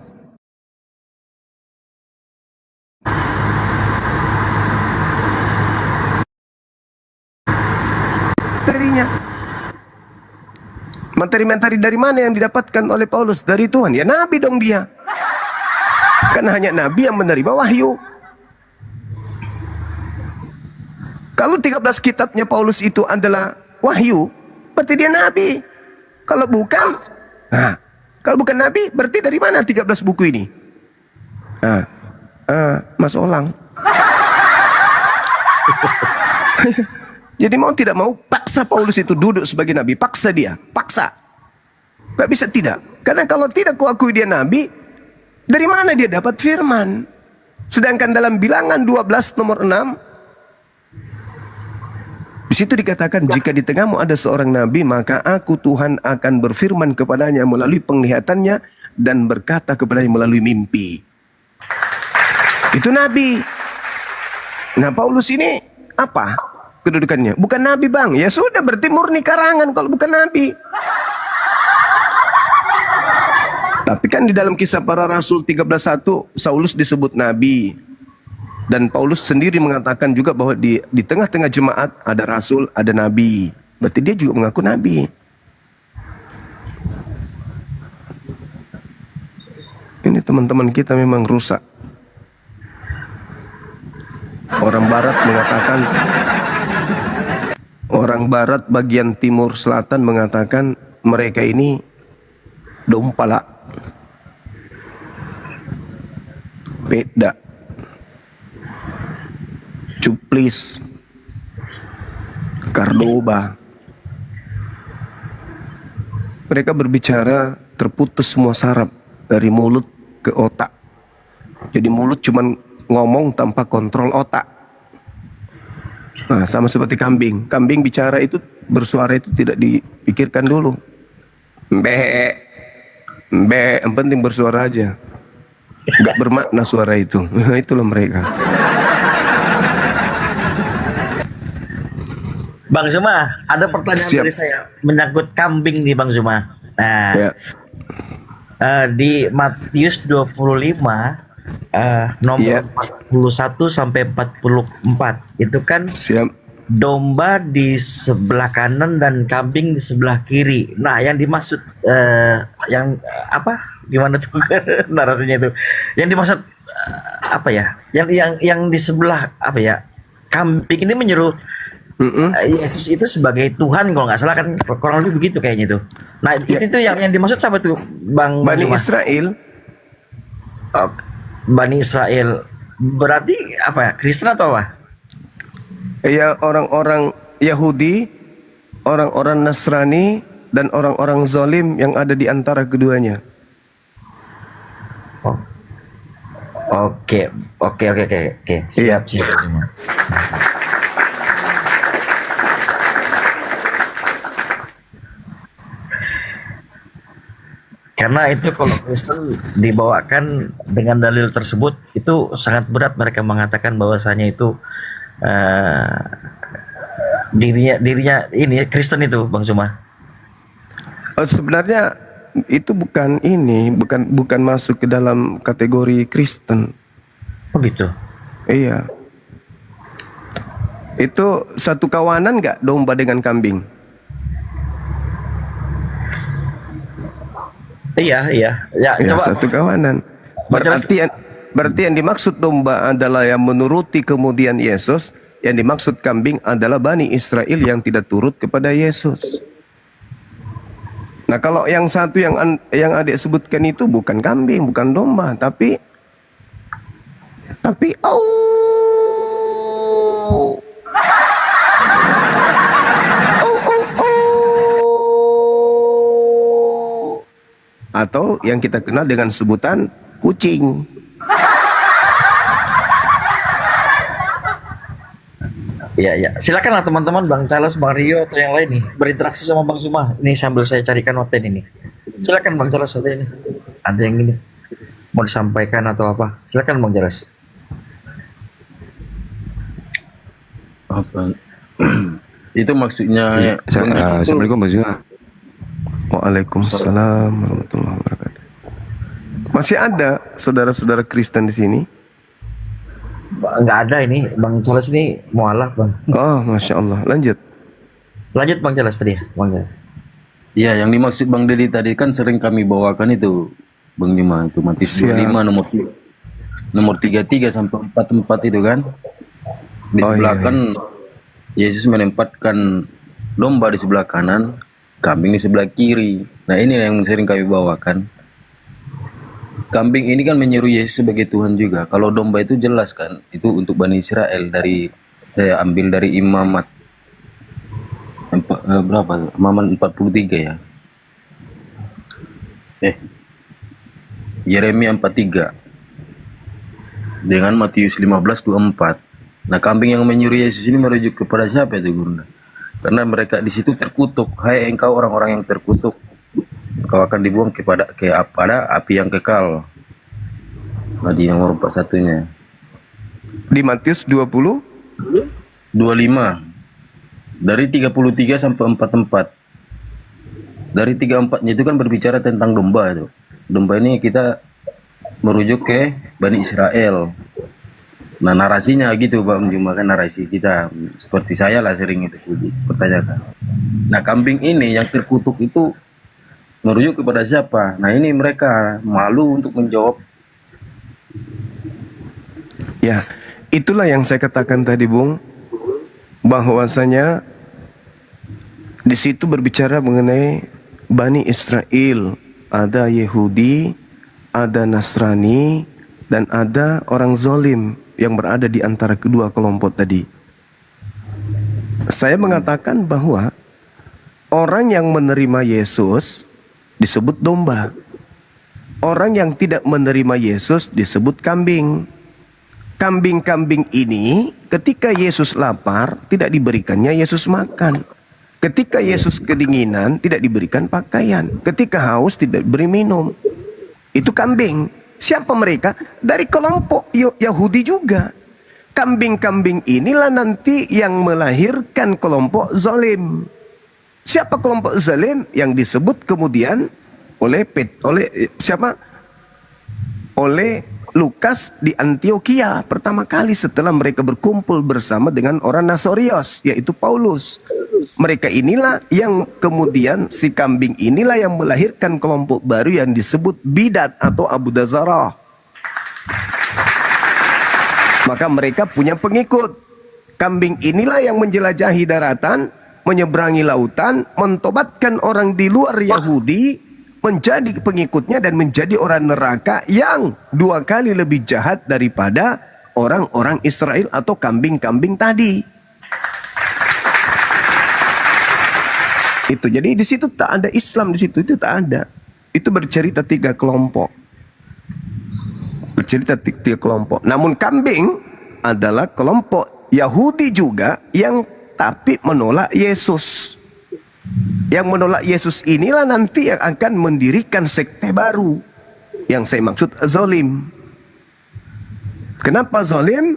Materinya. Materi-materi dari mana yang didapatkan oleh Paulus? Dari Tuhan. Ya nabi dong dia. Kan hanya nabi yang menerima wahyu. Kalau 13 kitabnya Paulus itu adalah wahyu, berarti dia nabi. Kalau bukan, kalau bukan nabi, berarti dari mana 13 buku ini? Mas Olang. Jadi mau tidak mau paksa Paulus itu duduk sebagai nabi, paksa dia, paksa. Gak bisa tidak. Karena kalau tidak kuakui dia nabi, dari mana dia dapat firman? Sedangkan dalam Bilangan 12 nomor 6, di situ dikatakan, jika di tengahmu ada seorang nabi, maka aku Tuhan akan berfirman kepadanya melalui penglihatannya dan berkata kepadanya melalui mimpi. Itu nabi. Nah Paulus ini apa kedudukannya? Bukan nabi bang. Ya sudah, berarti murni karangan kalau bukan nabi. Tapi kan di dalam Kisah Para Rasul 13:1 Saulus disebut nabi. Dan Paulus sendiri mengatakan juga bahwa di tengah-tengah jemaat ada rasul, ada nabi. Berarti dia juga mengaku nabi. Ini teman-teman kita memang rusak. Orang barat mengatakan, orang barat bagian timur selatan mengatakan mereka ini dompala, beda, cuplis, kardoba. Mereka berbicara terputus semua saraf dari mulut ke otak. Jadi mulut cuman ngomong tanpa kontrol otak. Nah, sama seperti kambing. Kambing bicara itu, bersuara itu tidak dipikirkan dulu. Yang penting bersuara aja. Gak bermakna suara itu. Itulah mereka. Bang Zuma, ada pertanyaan Siap. dari saya menyangkut kambing nih Bang Zuma. Nah, Ya. Di Matius 25 nomor Iya. 41 sampai 44 itu kan Siap. domba di sebelah kanan dan kambing di sebelah kiri. Nah, yang dimaksud yang apa? Gimana tuh narasinya itu? Yang dimaksud apa ya? Yang di sebelah apa ya? Kambing ini menyuruh Yesus itu sebagai Tuhan kalau nggak salah kan, kurang lebih begitu kayaknya itu. Nah, itu yang dimaksud siapa tuh Bang Bani Zuma? Israel. Oh, Bani Israel berarti apa ya? Kristen atau apa? Ya, orang-orang Yahudi, orang-orang Nasrani, dan orang-orang zalim yang ada di antara keduanya. Oh. Oke. Iya. Siap. Karena itu kalau Kristen dibawakan dengan dalil tersebut itu sangat berat, mereka mengatakan bahwasanya itu dirinya ini Kristen itu Bang Zuma. Sebenarnya itu bukan ini, bukan masuk ke dalam kategori Kristen. Oh gitu. Iya. Itu satu kawanan nggak domba dengan kambing? Iya, iya. Ya, Ya, coba satu kawanan. Berarti yang dimaksud domba adalah yang menuruti kemudian Yesus, yang dimaksud kambing adalah Bani Israel yang tidak turut kepada Yesus. Nah, kalau yang satu yang adik sebutkan itu bukan kambing, bukan domba, tapi oh. Atau yang kita kenal dengan sebutan kucing. Iya, ya. Silakanlah teman-teman, Bang Charles, Bang Rio atau yang lain nih berinteraksi sama Bang Suma. Ini sambil saya carikan Oten ini. Silakan Bang Charles, Oten ini. Ada yang ini mau disampaikan atau apa? Silakan Bang Charles. Apa? Itu maksudnya Assalamualaikum Bang Zuma. Waalaikumsalam warahmatullahi wabarakatuh. Masih ada saudara-saudara Kristen di sini? Nggak ada ini, Bang Charles ini mualaf Bang. Oh, Masya Allah. Lanjut. Lanjut Bang Charles tadi ya, Bang Charles. ya yang dimaksud Bang Dedi tadi kan sering kami bawakan itu Bang Juma, itu Matius 25 nomor 33 sampai 44 itu kan. Di Oh, sebelah iya, kan Yesus menempatkan domba di sebelah kanan, kambing di sebelah kiri. Nah, ini yang sering kami bawakan. Kambing ini kan menyeru Yesus sebagai Tuhan juga. Kalau domba itu jelas kan, itu untuk Bani Israel. Dari saya ambil dari Imamat berapa? Imamat 43 ya. Yeremia 43 dengan Matius 15:24. Nah, kambing yang menyuruh Yesus ini merujuk kepada siapa itu, Guru? Karena mereka di situ terkutuk. Hai engkau orang-orang yang terkutuk, engkau akan dibuang kepada api yang kekal. Nah, di nomor 41-nya. Di Matius 20? 25. Dari 33 sampai 44. Dari 34-nya itu kan berbicara tentang domba itu. Domba ini kita merujuk ke Bani Israel. Nah, narasinya gitu Bang Juma, kan narasi kita seperti saya lah sering itu pertanyakan. Nah, kambing ini yang terkutuk itu merujuk kepada siapa? Nah, ini mereka malu untuk menjawab. Ya, itulah yang saya katakan tadi, Bung, bahwasanya di situ berbicara mengenai Bani Israel, ada Yahudi, ada Nasrani, dan ada orang zalim yang berada di antara kedua kelompok tadi. Saya mengatakan bahwa orang yang menerima Yesus disebut domba. Orang yang tidak menerima Yesus disebut kambing. Kambing-kambing ini ketika Yesus lapar tidak diberikannya Yesus makan. Ketika Yesus kedinginan tidak diberikan pakaian. Ketika haus tidak diberi minum. Itu kambing. Siapa mereka? Dari kelompok Yahudi juga. Kambing-kambing inilah nanti yang melahirkan kelompok zalim. Siapa kelompok zalim? Yang disebut kemudian oleh siapa? Oleh Lukas di Antioquia pertama kali setelah mereka berkumpul bersama dengan orang Nasorios, yaitu Paulus. Mereka inilah yang kemudian si kambing inilah yang melahirkan kelompok baru yang disebut Bidat atau Abu Dazarah. Maka mereka punya pengikut. Kambing inilah yang menjelajahi daratan, menyeberangi lautan, mentobatkan orang di luar Yahudi, menjadi pengikutnya dan menjadi orang neraka yang 2 kali lebih jahat daripada orang-orang Israel atau kambing-kambing tadi. Itu jadi di situ tak ada Islam, di situ itu tak ada. Itu bercerita 3 kelompok. Bercerita 3 kelompok. Namun kambing adalah kelompok Yahudi juga yang tapi menolak Yesus. Yang menolak Yesus inilah nanti yang akan mendirikan sekte baru. Yang saya maksud zalim. Kenapa zalim?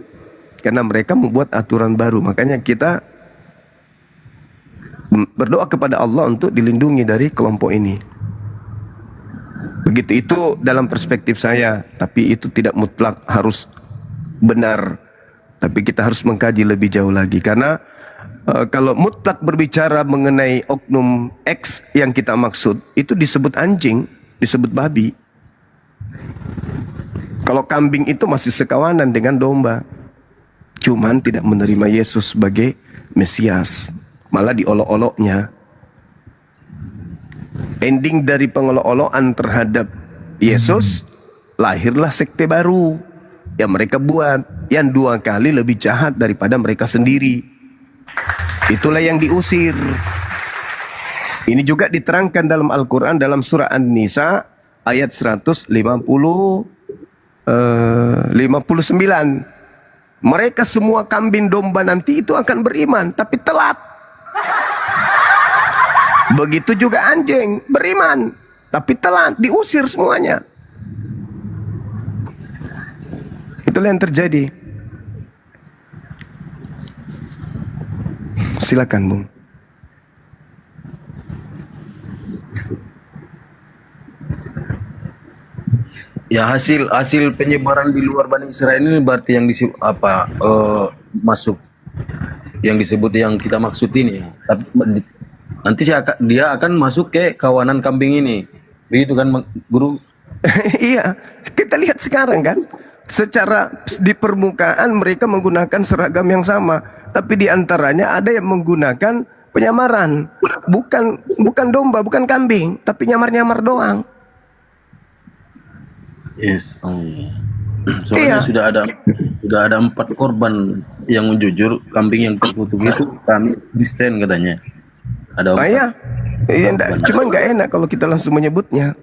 Karena mereka membuat aturan baru. Makanya kita berdoa kepada Allah untuk dilindungi dari kelompok ini. Begitu itu dalam perspektif saya, tapi itu tidak mutlak harus benar. Tapi kita harus mengkaji lebih jauh lagi karena kalau mutlak berbicara mengenai oknum X yang kita maksud, itu disebut anjing, disebut babi. Kalau kambing itu masih sekawanan dengan domba. Cuman tidak menerima Yesus sebagai Mesias, malah diolok-oloknya. Ending dari pengolok-olokan terhadap Yesus, lahirlah sekte baru yang mereka buat, yang 2 kali lebih jahat daripada mereka sendiri. Itulah yang diusir. Ini juga diterangkan dalam Al-Quran dalam surah An-Nisa ayat 59. Mereka semua kambing domba nanti itu akan beriman, tapi telat. Begitu juga anjing beriman, tapi telat, diusir semuanya. Itulah yang terjadi. Silakan, Bung. Ya, hasil penyebaran di luar Bani Israel ini berarti yang masuk yang disebut yang kita maksud ini ya. Tapi nanti dia akan masuk ke kawanan kambing ini. Begitu kan, Guru? Iya, kita lihat sekarang kan, secara di permukaan mereka menggunakan seragam yang sama, tapi di antaranya ada yang menggunakan penyamaran, bukan domba, bukan kambing, tapi nyamar-nyamar doang. Yes. Soalnya Iya. sudah ada 4 korban yang jujur, kambing yang terkutuk itu kami Kristen katanya. Ada 4. Iya, cuma nggak enak kalau kita langsung menyebutnya.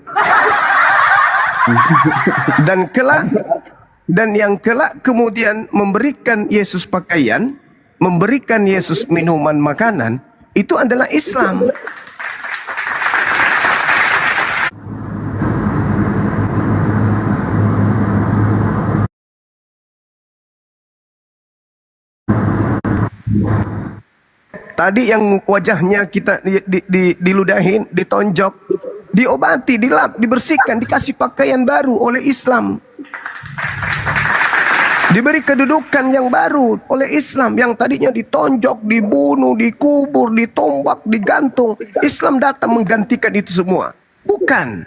Dan yang kelak kemudian memberikan Yesus pakaian, memberikan Yesus minuman makanan, itu adalah Islam. Tadi yang wajahnya kita diludahin, ditonjok, diobati, dilap, dibersihkan, dikasih pakaian baru oleh Islam. Diberi kedudukan yang baru oleh Islam. Yang tadinya ditonjok, dibunuh, dikubur, ditombak, digantung. Islam datang menggantikan itu semua. Bukan.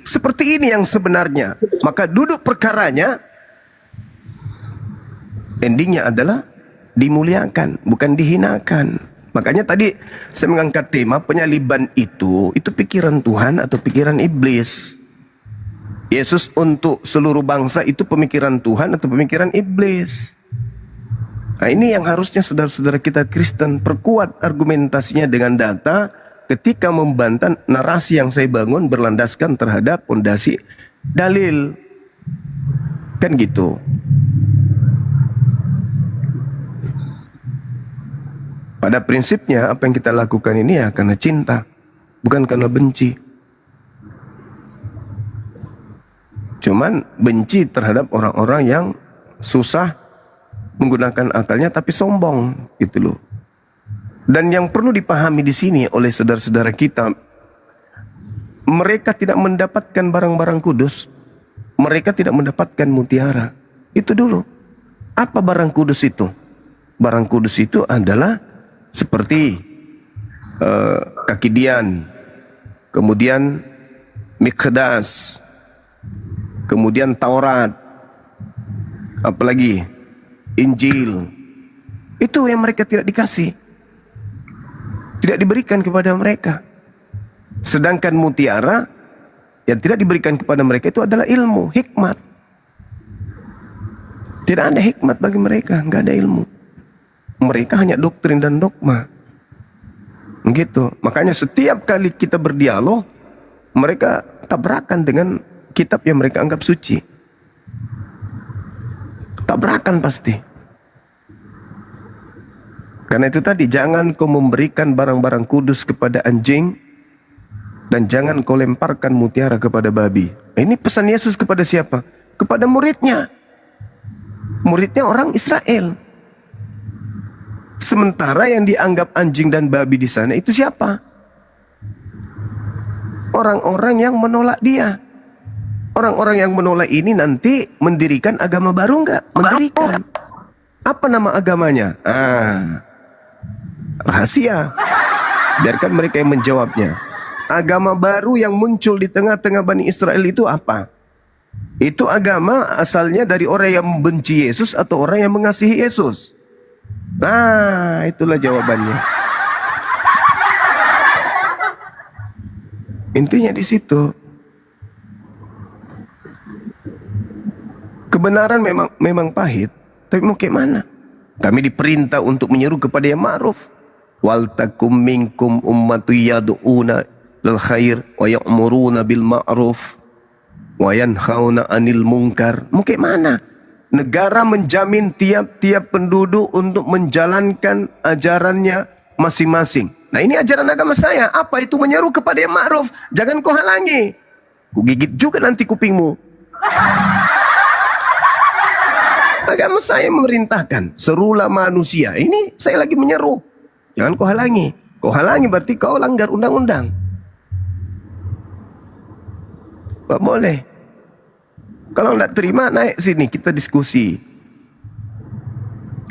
Seperti ini yang sebenarnya. Maka duduk perkaranya, endingnya adalah dimuliakan, bukan dihinakan. Makanya tadi saya mengangkat tema penyaliban itu pikiran Tuhan atau pikiran iblis. Yesus untuk seluruh bangsa itu pemikiran Tuhan atau pemikiran iblis. Nah, ini yang harusnya saudara-saudara kita Kristen perkuat argumentasinya dengan data ketika membantah narasi yang saya bangun berlandaskan terhadap fondasi dalil. Kan gitu. Pada prinsipnya apa yang kita lakukan ini ya karena cinta, bukan karena benci. Cuman benci terhadap orang-orang yang susah menggunakan akalnya tapi sombong gitu loh. Dan yang perlu dipahami di sini oleh saudara-saudara kita, mereka tidak mendapatkan barang-barang kudus, mereka tidak mendapatkan mutiara. Itu dulu. Apa barang kudus itu? Barang kudus itu adalah seperti kaki dian, kemudian Mikdas, kemudian Taurat, apalagi Injil. Itu yang mereka tidak dikasih, tidak diberikan kepada mereka. Sedangkan mutiara yang tidak diberikan kepada mereka itu adalah ilmu, hikmat. Tidak ada hikmat bagi mereka, nggak ada ilmu. Mereka hanya doktrin dan dogma. Gitu. Makanya setiap kali kita berdialog, mereka tabrakan dengan kitab yang mereka anggap suci. Tabrakan pasti. Karena itu tadi, jangan kau memberikan barang-barang kudus kepada anjing, dan jangan kau lemparkan mutiara kepada babi. Ini pesan Yesus kepada siapa? Kepada muridnya. Muridnya orang Israel. Sementara yang dianggap anjing dan babi di sana itu siapa? Orang-orang yang menolak dia. Orang-orang yang menolak ini nanti mendirikan agama baru nggak? Mendirikan. Apa nama agamanya? Rahasia. Biarkan mereka yang menjawabnya. Agama baru yang muncul di tengah-tengah Bani Israel itu apa? Itu agama asalnya dari orang yang membenci Yesus atau orang yang mengasihi Yesus? Nah, itulah jawabannya. Intinya di situ. Kebenaran memang pahit, tapi mau kayak mana? Kami diperintah untuk menyeru kepada yang ma'ruf. Wal takum minkum ummatu yad'una lil khair wa ya'muruna bil ma'ruf wa yanhauna 'anil munkar. Mau kayak mana? Negara menjamin tiap-tiap penduduk untuk menjalankan ajarannya masing-masing. Nah, ini ajaran agama saya. Apa itu menyeru kepada yang ma'ruf? Jangan kau halangi. Ku gigit juga nanti kupingmu. Agama saya memerintahkan, serulah manusia. Ini saya lagi menyeru. Jangan kau halangi. Kau halangi berarti kau langgar undang-undang. Tak boleh. Kalau tidak terima, naik sini, kita diskusi.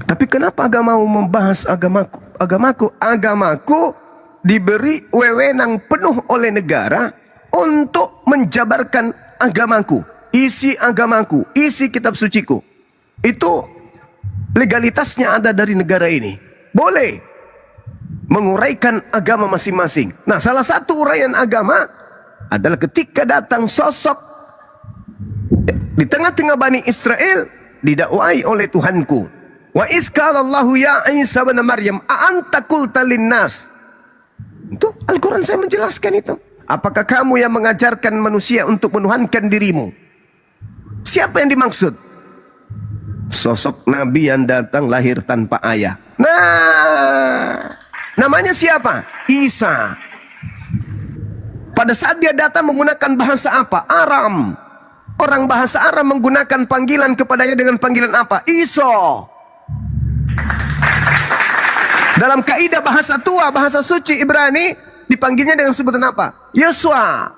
Tapi kenapa agamamu membahas agamaku? Agamaku diberi wewenang penuh oleh negara untuk menjabarkan agamaku. Isi agamaku, isi kitab suciku. Itu legalitasnya ada dari negara ini. Boleh menguraikan agama masing-masing. Nah, salah satu uraian agama adalah ketika datang sosok di tengah-tengah Bani Israel didakwai oleh Tuhanku. Wa isqalallahu ya Isa bin Maryam a anta qulta linnas. Itu Al-Quran saya menjelaskan itu. Apakah kamu yang mengajarkan manusia untuk menuhankan dirimu? Siapa yang dimaksud? Sosok Nabi yang datang lahir tanpa ayah. Nah, namanya siapa? Isa. Pada saat dia datang menggunakan bahasa apa? Aram. Orang bahasa Aram menggunakan panggilan kepadanya dengan panggilan apa? Iso. Dalam kaidah bahasa tua, bahasa suci Ibrani, dipanggilnya dengan sebutan apa? Yeswa.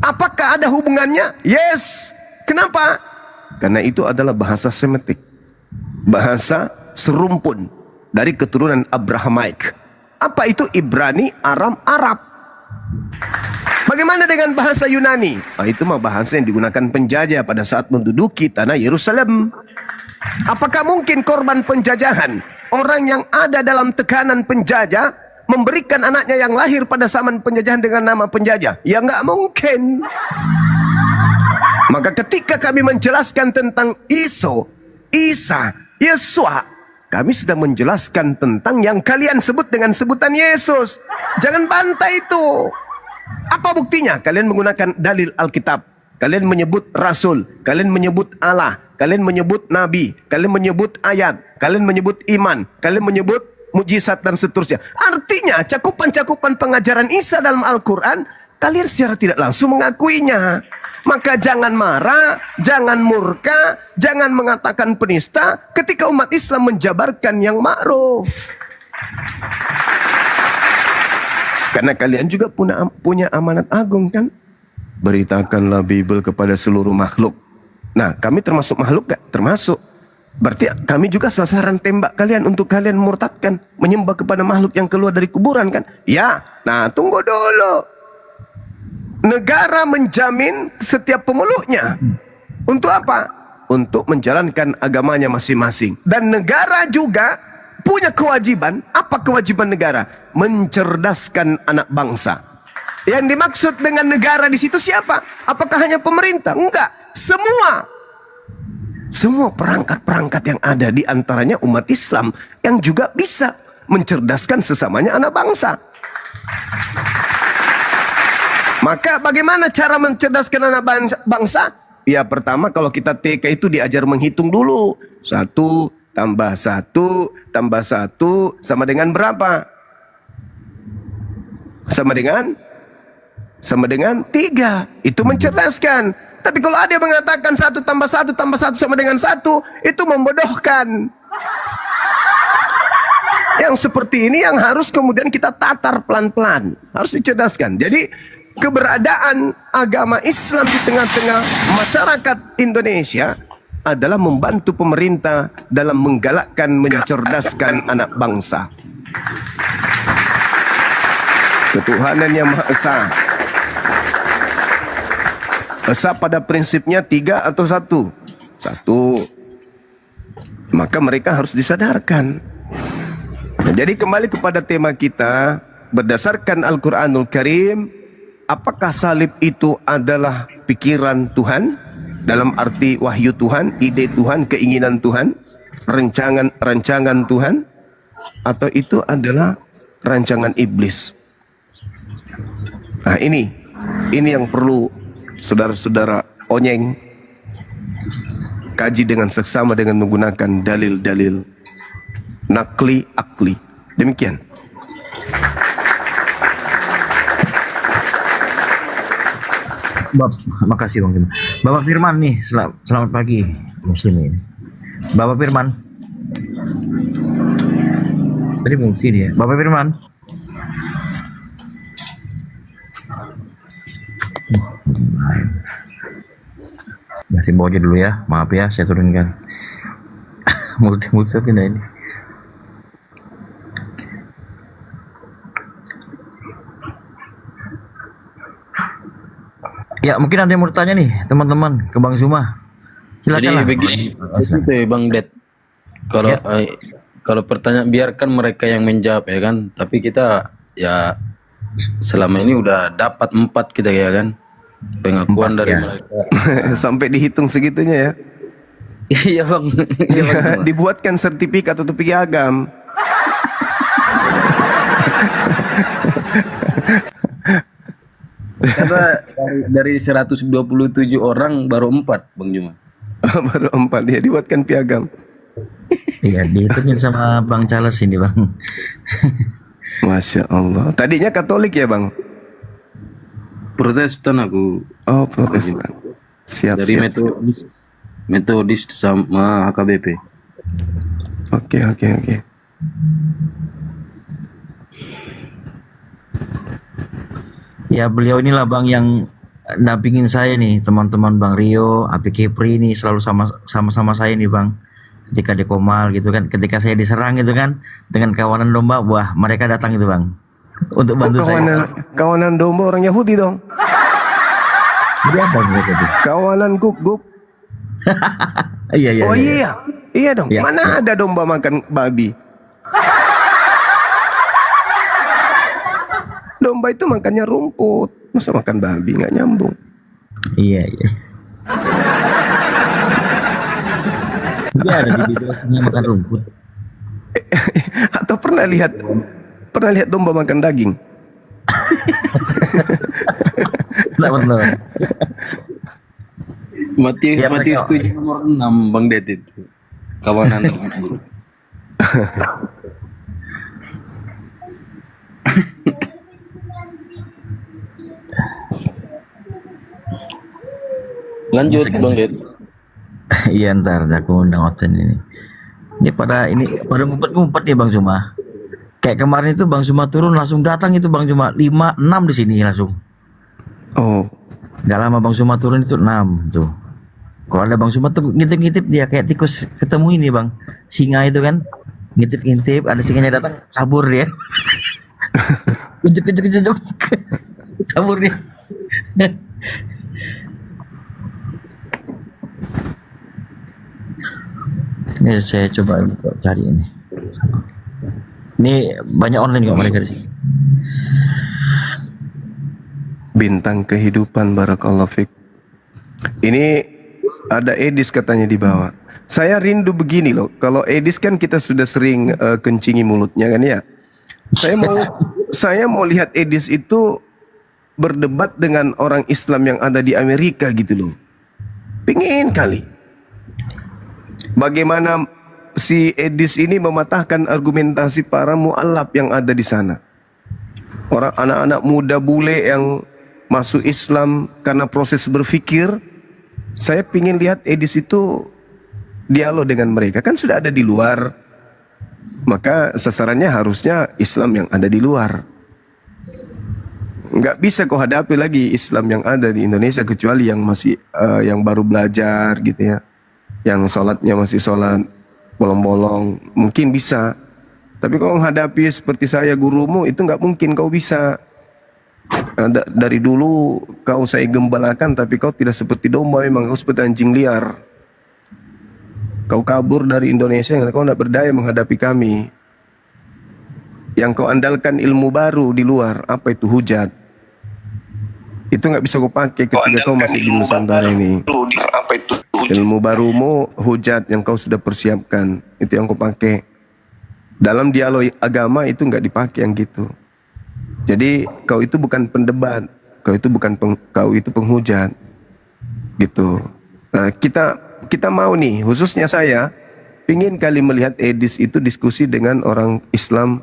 Apakah ada hubungannya? Yes. Kenapa? Karena itu adalah bahasa Semitik, bahasa serumpun dari keturunan Abrahamaik. Apa itu Ibrani, Aram, Arab? Bagaimana dengan bahasa Yunani? Itu mah bahasa yang digunakan penjajah pada saat menduduki tanah Yerusalem. Apakah mungkin korban penjajahan, orang yang ada dalam tekanan penjajah, memberikan anaknya yang lahir pada zaman penjajahan dengan nama penjajah? Ya nggak mungkin. Maka ketika kami menjelaskan tentang Isa, Yesua, kami sedang menjelaskan tentang yang kalian sebut dengan sebutan Yesus. Jangan bantah itu. Apa buktinya? Kalian menggunakan dalil Alkitab. Kalian menyebut Rasul. Kalian menyebut Allah. Kalian menyebut Nabi. Kalian menyebut ayat. Kalian menyebut iman. Kalian menyebut mujizat dan seterusnya. Artinya cakupan-cakupan pengajaran Isa dalam Al-Quran, kalian secara tidak langsung mengakuinya. Maka jangan marah, jangan murka, jangan mengatakan penista ketika umat Islam menjabarkan yang ma'ruf. Karena kalian juga punya amanat agung kan? Beritakanlah Bible kepada seluruh makhluk. Nah, kami termasuk makhluk gak? Termasuk. Berarti kami juga sasaran tembak kalian untuk kalian murtadkan, menyembah kepada makhluk yang keluar dari kuburan kan? Ya, nah tunggu dulu. Negara menjamin setiap pemeluknya. Untuk apa? Untuk menjalankan agamanya masing-masing. Dan negara juga punya kewajiban. Apa kewajiban negara? Mencerdaskan anak bangsa. Yang dimaksud dengan negara di situ siapa? Apakah hanya pemerintah? Enggak. Semua perangkat-perangkat yang ada, di antaranya umat Islam yang juga bisa mencerdaskan sesamanya anak bangsa. Maka bagaimana cara mencerdaskan anak bangsa? Ya pertama kalau kita TK itu diajar menghitung dulu. 1 tambah 1 tambah 1 sama dengan berapa? Sama dengan 3. Itu mencerdaskan. Tapi kalau ada yang mengatakan 1 tambah 1 tambah 1 sama dengan 1, itu membodohkan. Yang seperti ini yang harus kemudian kita tatar pelan-pelan. Harus dicerdaskan. Jadi keberadaan agama Islam di tengah-tengah masyarakat Indonesia adalah membantu pemerintah dalam menggalakkan, mencerdaskan anak bangsa. Ketuhanan yang Maha Esa. Esa pada prinsipnya 3 atau 1? 1. Maka mereka harus disadarkan. Nah, jadi kembali kepada tema kita, berdasarkan Al-Quranul Karim, apakah salib itu adalah pikiran Tuhan? Dalam arti wahyu Tuhan, ide Tuhan, keinginan Tuhan, rancangan Tuhan, atau itu adalah rancangan iblis? Nah, ini yang perlu saudara-saudara onyeng kaji dengan seksama dengan menggunakan dalil-dalil nakli akli. Demikian. Makasih Bang Firman. Bapak Firman nih, selamat pagi Muslim ini. Bapak Firman. Tadi mungkin ya. Bapak Firman. Masih bawa aja dulu ya. Maaf ya, saya turunkan. Multi pindah ini. Ya, mungkin ada yang mau tanya nih, teman-teman, ke Bang Zuma. Silakan. Jadi lah. begini, itu Bang Det. Kalau Ya. kalau pertanyaan biarkan mereka yang menjawab ya kan. Tapi kita ya selama ini udah dapat 4 kita ya kan. Pengakuan 4, dari ya. mereka. Sampai dihitung segitunya ya. Iya Bang. Iya Bang. Dibuatkan sertifikat atau piagam. Karena dari 127 orang baru 4 Bang Juma. Baru 4 ya, dibuatkan piagam. Iya, dihitungin sama Bang Charles ini, Bang. Masya Allah. Tadinya Katolik ya Bang? Protestan aku. Oh, Protestan. Siap, Dari siap. Metodis sama HKBP. Oke. Ya, beliau inilah Bang yang dampingin saya nih, teman-teman Bang Rio, Api Kepri ini selalu sama-sama saya nih Bang. Ketika di Komal gitu kan, ketika saya diserang gitu kan dengan kawanan domba, wah mereka datang itu Bang untuk bantu saya. Kawanan domba orang Yahudi dong. Dia apa gitu? Kawanan guk-guk. Iya. Oh iya. Iya dong. Iya. Mana ada domba makan babi? Domba itu makannya rumput. Masa makan babi? Nggak nyambung. Iya. Dia ada di bidangnya makan rumput. Atau pernah lihat domba makan daging? Nggak pernah. Matius Ya, Matius mereka- 7 nomor 6 Bang Det itu. Kawanan teman. Lanjut Bang Det. Iya, ntar aku undang Oten ini. Ini pada ngumpet-ngumpet nih Bang Zuma. Kayak kemarin itu Bang Zuma turun langsung datang itu Bang Zuma 5, 6 di sini langsung. Oh. Gak lama Bang Zuma turun itu 6 tuh. Kalau ada Bang Zuma tuh ngintip-ngintip dia kayak tikus ketemu ini Bang. Singa itu kan. Ngintip-ngintip, ada singanya datang kabur dia. Ujuk. Kabur dia. Ini saya coba cari ini. Ini banyak online kok mereka di sini. Bintang kehidupan, barakallahu fik. Ini ada Edis katanya di bawah. Saya rindu begini loh. Kalau Edis kan kita sudah sering kencingi mulutnya kan ya. Saya mau lihat Edis itu berdebat dengan orang Islam yang ada di Amerika gitu loh. Pingin kali. Bagaimana si Edis ini mematahkan argumentasi para mu'alaf yang ada di sana. Orang anak-anak muda bule yang masuk Islam karena proses berpikir. Saya pingin lihat Edis itu dialog dengan mereka. Kan sudah ada di luar. Maka sasarannya harusnya Islam yang ada di luar. Nggak bisa kau hadapi lagi Islam yang ada di Indonesia kecuali yang masih yang baru belajar gitu ya. Yang sholatnya masih sholat bolong-bolong, mungkin bisa. Tapi kalau menghadapi seperti saya gurumu itu nggak mungkin kau bisa. Dari dulu kau saya gembalakan, tapi kau tidak seperti domba, memang kau seperti anjing liar. Kau kabur dari Indonesia, kau tidak berdaya menghadapi kami. Yang kau andalkan ilmu baru di luar, apa itu hujat? Itu nggak bisa kau pakai ketika kau masih di Nusantara ini. Apa itu? Ilmu barumu hujat yang kau sudah persiapkan, itu yang kau pakai. Dalam dialog agama itu nggak dipakai yang gitu. Jadi kau itu bukan pendebat, kau itu penghujat, gitu. Nah, kita mau nih, khususnya saya, pingin kali melihat Edis itu diskusi dengan orang Islam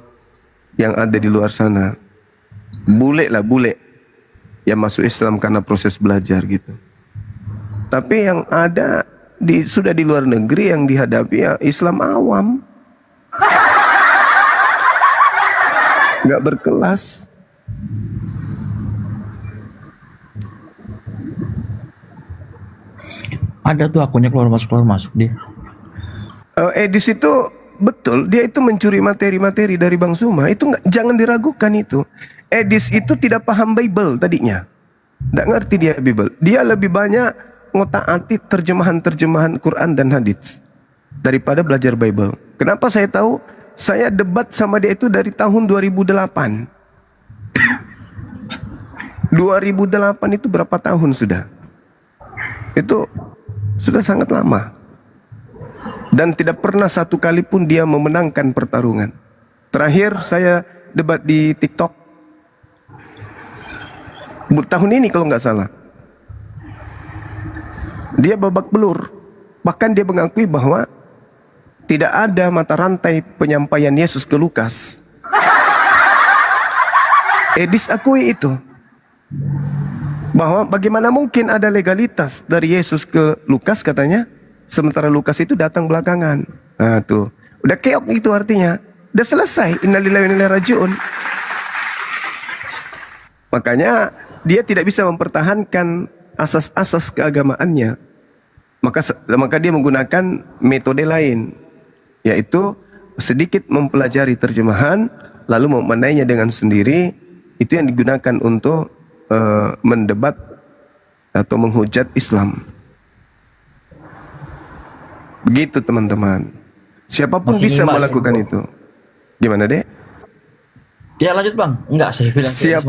yang ada di luar sana. Bule yang masuk Islam karena proses belajar gitu. Tapi yang ada sudah di luar negeri yang dihadapi ya Islam awam, nggak berkelas. Ada tuh akunnya keluar masuk dia. Edis itu betul, dia itu mencuri materi-materi dari Bang Suma. Itu jangan diragukan itu. Edis itu tidak paham Bible tadinya, nggak ngerti dia Bible. Dia lebih banyak ngotak-atik terjemahan Quran dan hadits daripada belajar Bible. Kenapa saya tahu? Saya debat sama dia itu dari tahun 2008. 2008 itu berapa tahun sudah? Itu sudah sangat lama. Dan tidak pernah satu kali pun dia memenangkan pertarungan. Terakhir saya debat di TikTok tahun ini kalau nggak salah. Dia babak belur. Bahkan dia mengakui bahwa tidak ada mata rantai penyampaian Yesus ke Lukas. Edis akui itu. Bahwa bagaimana mungkin ada legalitas dari Yesus ke Lukas katanya, sementara Lukas itu datang belakangan. Nah tuh, udah keok itu artinya. Udah selesai. Innalillahi wa inna ilaihi raji'un. Makanya dia tidak bisa mempertahankan asas-asas keagamaannya. Maka dia menggunakan metode lain, yaitu sedikit mempelajari terjemahan lalu memaknainya dengan sendiri. Itu yang digunakan untuk mendebat atau menghujat Islam. Begitu teman-teman. Siapapun Masih bisa nyimak ya, melakukan Bro. itu. Gimana dek? Ya lanjut bang. Enggak, saya bilang kayak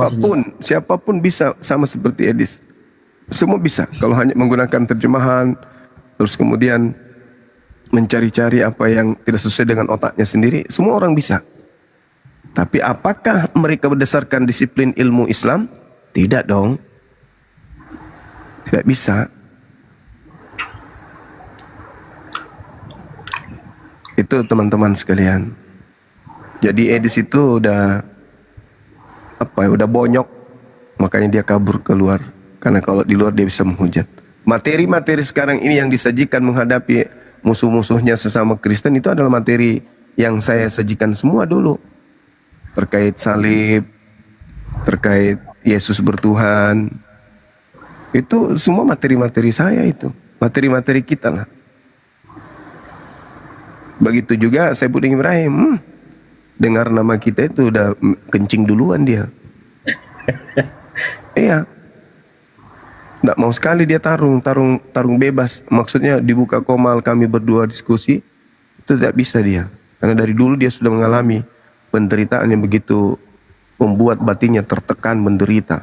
Siapapun bisa sama seperti Edis. Semua bisa kalau hanya menggunakan terjemahan, terus kemudian mencari-cari apa yang tidak sesuai dengan otaknya sendiri. Semua orang bisa. Tapi apakah mereka berdasarkan disiplin ilmu Islam? Tidak dong. Tidak bisa. Itu teman-teman sekalian. Jadi Edis itu udah bonyok, makanya dia kabur keluar. Karena kalau di luar dia bisa menghujat. Materi-materi sekarang ini yang disajikan menghadapi musuh-musuhnya sesama Kristen itu adalah materi yang saya sajikan semua dulu. Terkait salib, terkait Yesus bertuhan. Itu semua materi-materi saya itu. Materi-materi kita lah. Begitu juga Saipudin Ibrahim. Dengar nama kita itu udah kencing duluan dia. Iya. Nggak mau sekali dia tarung bebas. Maksudnya dibuka komal kami berdua diskusi. Itu tidak bisa dia. Karena dari dulu dia sudah mengalami penderitaan yang begitu membuat batinnya tertekan menderita.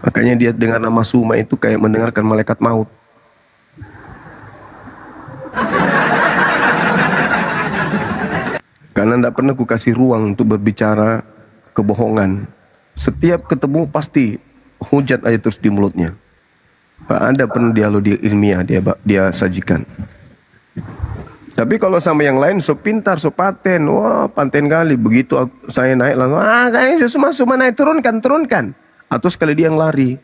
Makanya dia dengar nama Suma itu kayak mendengarkan malaikat maut. Karena tidak pernah ku kasih ruang untuk berbicara kebohongan. Setiap ketemu pasti hujat aja terus di mulutnya. Gak ada pernah dialog ilmiah dia sajikan. Tapi kalau sama yang lain so pintar, so paten, wah paten kali. Begitu saya naik langsung, kayaknya Suma naik, turunkan. Atau sekali dia yang lari.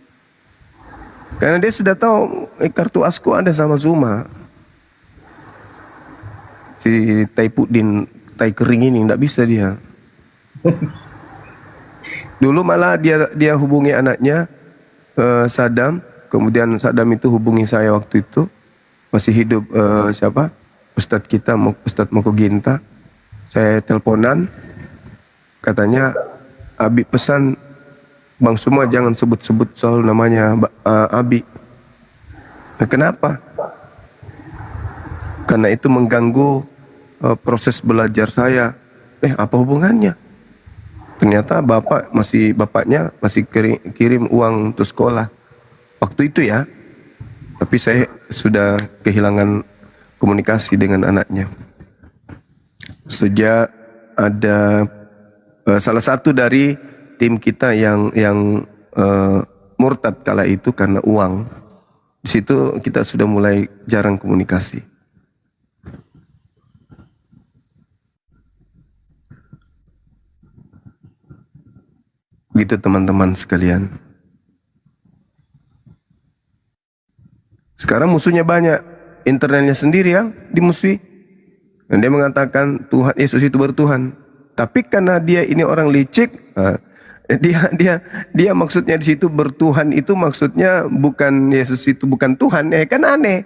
Karena dia sudah tahu kartu asku ada sama Suma. Si Tai Pudin, Tai kering ini nggak bisa dia. Dulu malah dia hubungi anaknya Saddam, kemudian Saddam itu hubungi saya waktu itu masih hidup siapa? Ustadz kita, Ustadz Moko Ginta. Saya teleponan, katanya Abi pesan Bang Suma jangan sebut-sebut soal namanya Abi. Nah, kenapa? Karena itu mengganggu proses belajar saya. Apa hubungannya? Ternyata bapaknya masih kirim uang untuk sekolah. Waktu itu ya. Tapi saya sudah kehilangan komunikasi dengan anaknya. Sejak ada salah satu dari tim kita yang murtad kala itu karena uang. Di situ kita sudah mulai jarang komunikasi. Gitu teman-teman sekalian. Sekarang musuhnya banyak. Internalnya sendiri yang dimusuhi. Dan dia mengatakan Tuhan Yesus itu bertuhan. Tapi karena dia ini orang licik, dia maksudnya di situ bertuhan itu maksudnya bukan Yesus itu bukan Tuhan, kan aneh.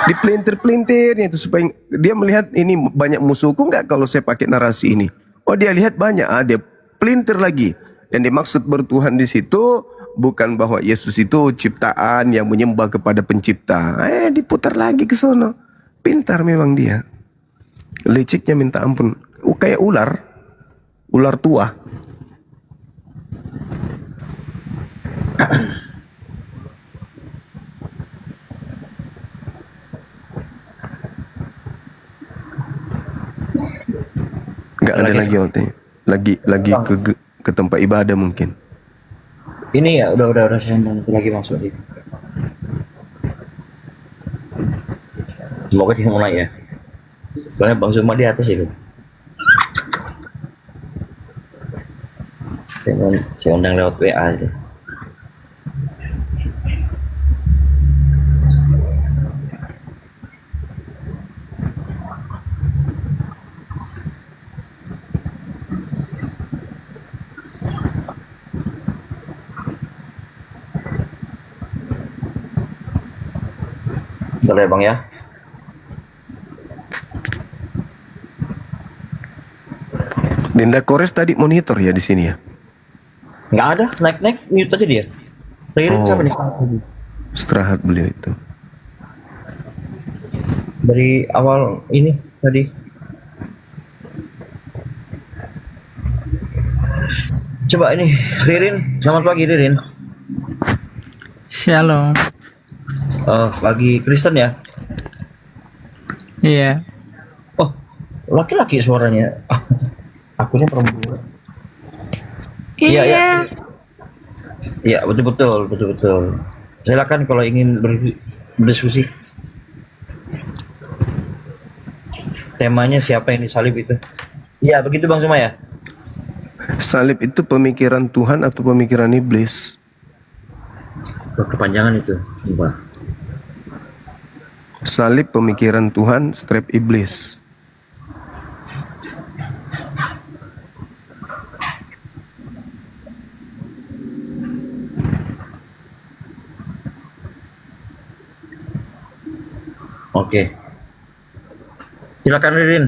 Dipelintir-pelintirnya itu supaya dia melihat ini banyak musuhku enggak kalau saya pakai narasi ini. Oh dia lihat banyak, dia pelintir lagi. Yang dimaksud bertuhan di situ bukan bahwa Yesus itu ciptaan yang menyembah kepada pencipta. Diputar lagi ke sono. Pintar memang dia. Liciknya minta ampun. Kayak ular tua. Nggak ada lagi OT. Lagi ke tempat ibadah mungkin. Ini ya udah saya nanti lagi masuk lagi. Semoga dia mulai ya. Soalnya Bang Zuma di atas itu. Saya undang lewat WA aja. Bentar ya Bang ya. Dinda Kores tadi monitor ya di sini ya. Nggak ada, naik mute aja dia. Ririn siapa nih? Istirahat beliau itu. Dari awal ini tadi. Coba ini Ririn, selamat pagi Ririn. Shalom. Oh, pagi Kristen ya? Iya. Oh, laki-laki suaranya. Akunya perempuan. Iya. Iya, betul. Silakan kalau ingin berdiskusi. Temanya siapa yang disalib itu? Iya, begitu Bang Suma ya? Salib itu pemikiran Tuhan atau pemikiran iblis? Kepanjangan itu, Mbak. Salib pemikiran Tuhan, strep iblis. Oke. Silakan Ririn.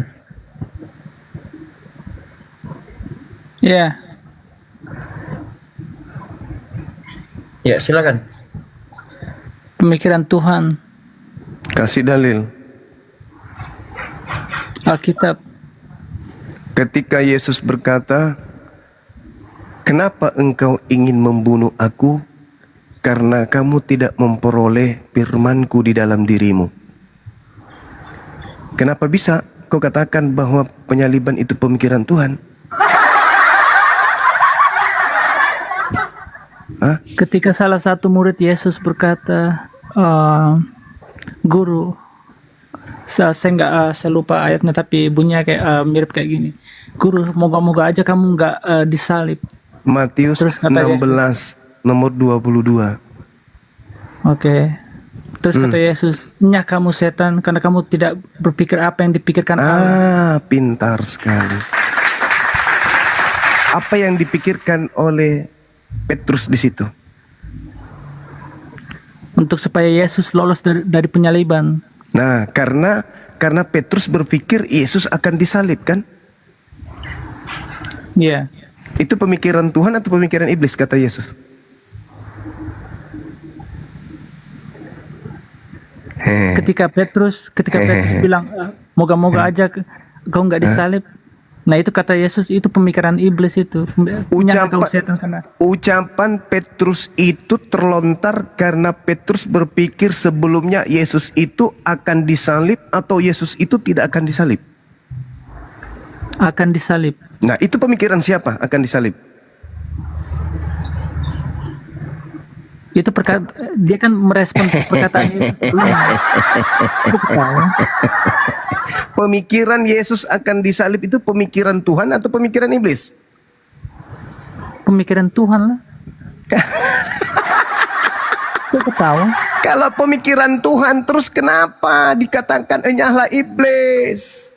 Iya. Ya, silakan. Pemikiran Tuhan, Kasih dalil. Alkitab. Ketika Yesus berkata, "Kenapa engkau ingin membunuh aku? Karena kamu tidak memperoleh firman-Ku di dalam dirimu." Kenapa bisa kau katakan bahwa penyaliban itu pemikiran Tuhan? Hah? Ketika salah satu murid Yesus berkata, Guru, saya nggak saya lupa ayatnya tapi bunyinya kayak mirip kayak gini. Guru, moga-moga aja kamu nggak disalib. Matius Terus kata 16 nomor 22. Oke. Terus kata Yesus, "Nyak kamu setan karena kamu tidak berpikir apa yang dipikirkan Allah." Pintar sekali. Apa yang dipikirkan oleh Petrus di situ? Untuk supaya Yesus lolos dari penyaliban. Nah, karena Petrus berpikir Yesus akan disalib kan? Iya. Itu pemikiran Tuhan atau pemikiran iblis kata Yesus? Ketika Petrus bilang moga-moga aja kau nggak disalib. Nah itu kata Yesus, itu pemikiran iblis itu. Menyangka kau setan karena Ucapan Petrus itu terlontar karena Petrus berpikir sebelumnya Yesus itu akan disalib atau Yesus itu tidak akan disalib. akan disalib. Nah, itu pemikiran siapa akan disalib? Itu dia kan merespon perkataan Yesus. Aku ketawa. Pemikiran Yesus akan disalib itu pemikiran Tuhan atau pemikiran iblis? Pemikiran Tuhan lah. Aku ketawa. Kalau pemikiran Tuhan, terus kenapa dikatakan enyahlah iblis?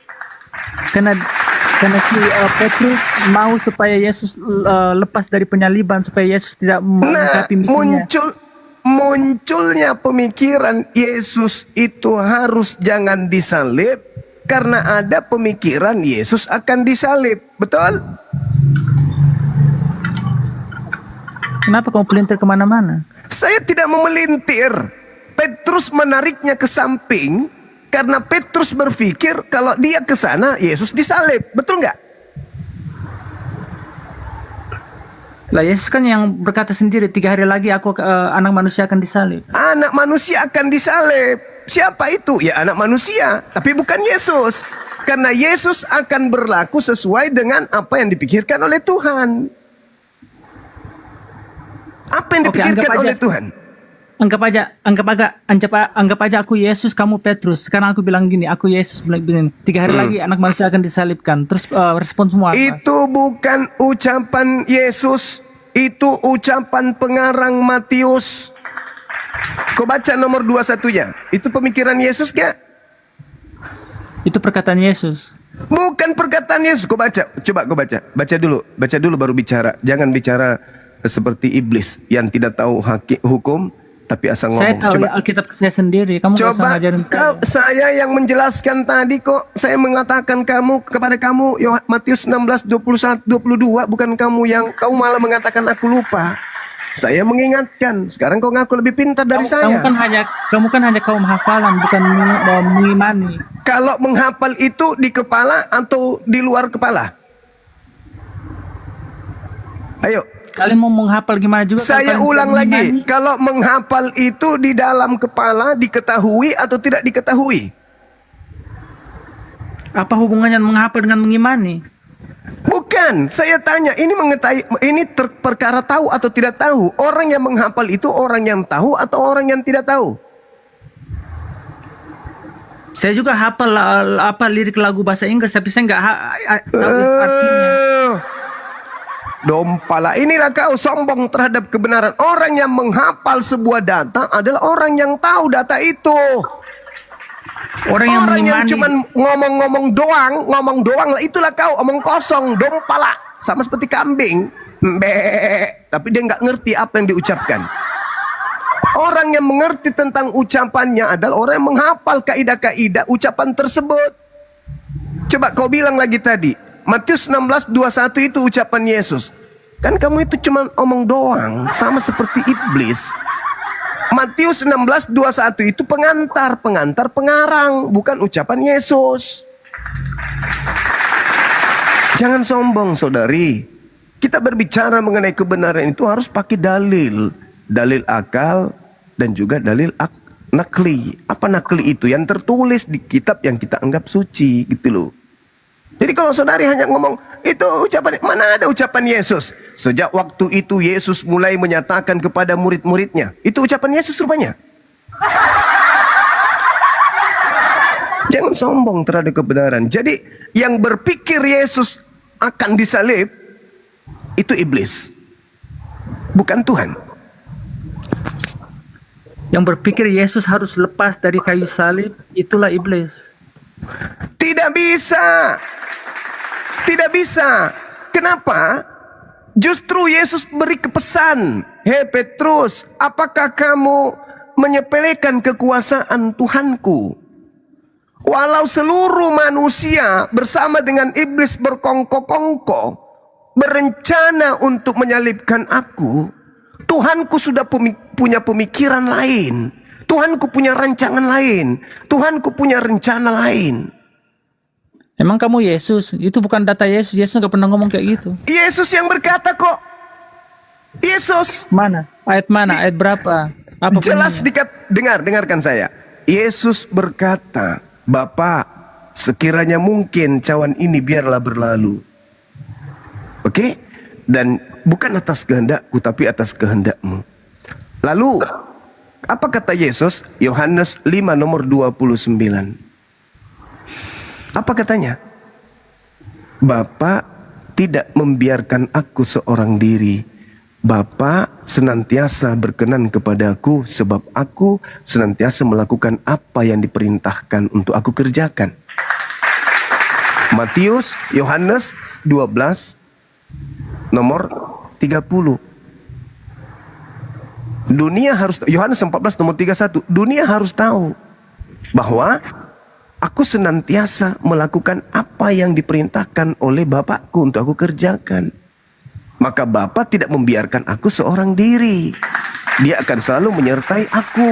Karena si Petrus mau supaya Yesus lepas dari penyaliban, supaya Yesus tidak melengkapi misinya. Munculnya pemikiran Yesus itu harus jangan disalib karena ada pemikiran Yesus akan disalib. Betul? Kenapa kamu pelintir kemana-mana? Saya tidak memelintir. Petrus menariknya ke samping karena Petrus berpikir kalau dia ke sana Yesus disalib. Betul nggak? Lah Yesus kan yang berkata sendiri 3 hari lagi anak manusia akan disalib. Anak manusia akan disalib. Siapa itu? Ya anak manusia, tapi bukan Yesus. Karena Yesus akan berlaku sesuai dengan apa yang dipikirkan oleh Tuhan. Apa yang dipikirkan oleh Tuhan? Anggap aja aku Yesus, kamu Petrus. Sekarang aku bilang gini, aku Yesus bilang begini, 3 hari lagi anak manusia akan disalibkan. Terus respon semua apa? Itu bukan ucapan Yesus, itu ucapan pengarang Matius. Kau baca nomor 21-nya. Itu pemikiran Yesus gak? Itu perkataan Yesus. Bukan perkataan Yesus. Kau baca, coba kau baca. Baca dulu baru bicara. Jangan bicara seperti iblis yang tidak tahu hukum tapi asal ngomong. Saya tahu Coba. ya, Alkitab saya sendiri. Kamu nggak usah Coba ngajarin saya yang menjelaskan tadi kok. Saya mengatakan kepada kamu Matius 16, 21, 22. Bukan kamu yang malah mengatakan aku lupa. Saya mengingatkan. Sekarang kau ngaku lebih pintar dari saya. Kamu kan hanya kaum hafalan, bukan mengimani. Kalau menghafal itu di kepala atau di luar kepala? Ayo. Kalian mau menghafal gimana juga? Saya ulang lagi. Kalau menghafal itu di dalam kepala diketahui atau tidak diketahui? Apa hubungannya menghafal dengan mengimani? Bukan, saya tanya, ini perkara tahu atau tidak tahu? Orang yang menghafal itu orang yang tahu atau orang yang tidak tahu? Saya juga hafal lirik lagu bahasa Inggris, tapi saya nggak tahu artinya. Dompala, inilah kau sombong terhadap kebenaran. Orang yang menghafal sebuah data adalah orang yang tahu data itu. Orang yang cuma ngomong doang lah, itulah kau omong kosong, dompala, sama seperti kambing, tapi dia nggak ngerti apa yang diucapkan. Orang yang mengerti tentang ucapannya adalah orang yang menghafal kaidah-kaidah ucapan tersebut. Coba kau bilang lagi tadi, Matius 16, 21 itu ucapan Yesus. Kan kamu itu cuma omong doang, sama seperti iblis. Matius 16, 21 itu pengarang, bukan ucapan Yesus. Jangan sombong saudari. Kita berbicara mengenai kebenaran itu harus pakai dalil akal dan juga dalil nakli. Apa nakli itu? Yang tertulis di kitab yang kita anggap suci, gitu loh. Jadi kalau saudari hanya ngomong itu ucapan, mana ada ucapan Yesus? Sejak waktu itu Yesus mulai menyatakan kepada murid-muridnya. Itu ucapan Yesus rupanya. Jangan sombong terhadap kebenaran. Jadi yang berpikir Yesus akan disalib itu iblis, bukan Tuhan. Yang berpikir Yesus harus lepas dari kayu salib, itulah iblis. Tidak bisa. Tidak bisa. Kenapa? Justru Yesus beri kepesan, "Hei Petrus, apakah kamu menyepelekan kekuasaan Tuhanku? Walau seluruh manusia bersama dengan iblis berkongko-kongko berencana untuk menyalibkan aku, Tuhanku sudah punya pemikiran lain. Tuhanku punya rancangan lain. Tuhanku punya rencana lain." Emang kamu Yesus? Itu bukan data Yesus. Yesus nggak pernah ngomong kayak gitu. Yesus yang berkata kok. Yesus. Mana? Ayat mana? Ayat berapa? Apa Jelas bunyinya? dengarkan saya. Yesus berkata, "Bapa, sekiranya mungkin cawan ini biarlah berlalu." Oke? Dan bukan atas kehendakku tapi atas kehendakmu. Lalu apa kata Yesus? Yohanes 5 nomor 29. Apa katanya? "Bapa tidak membiarkan aku seorang diri. Bapa senantiasa berkenan kepadaku sebab aku senantiasa melakukan apa yang diperintahkan untuk aku kerjakan." Matius, Yohanes 12 nomor 30. Dunia harus, Yohanes 14 nomor 31. Dunia harus tahu bahwa aku senantiasa melakukan apa yang diperintahkan oleh Bapakku untuk aku kerjakan. Maka Bapa tidak membiarkan aku seorang diri. Dia akan selalu menyertai aku.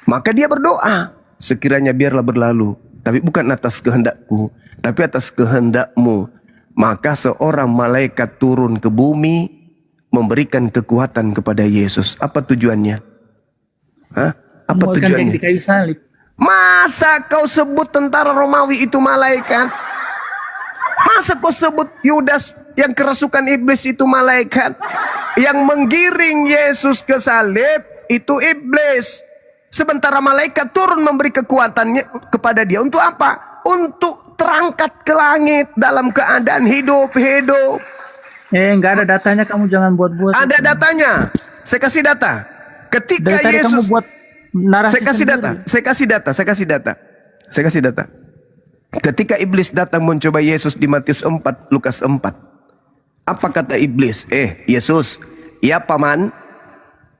Maka dia berdoa, "Sekiranya biarlah berlalu, tapi bukan atas kehendakku, tapi atas kehendakmu." Maka seorang malaikat turun ke bumi memberikan kekuatan kepada Yesus. Apa tujuannya? Hah? Apa Mau ikan yang tujuannya? di kayu salib. Masa kau sebut tentara Romawi itu malaikat? Masa kau sebut Yudas yang kerasukan iblis itu malaikat? Yang menggiring Yesus ke salib itu iblis. Sementara malaikat turun memberi kekuatannya kepada dia. Untuk apa? Untuk terangkat ke langit dalam keadaan hidup-hidup. Nggak ada datanya, kamu jangan buat-buat. Ada itu. datanya. Saya kasih data. Ketika Dari tadi kamu Yesus... buat narasi Saya kasih sendiri. Saya kasih data. Ketika iblis datang mencoba Yesus di Matius 4, Lukas 4. Apa kata iblis? Yesus, ya paman,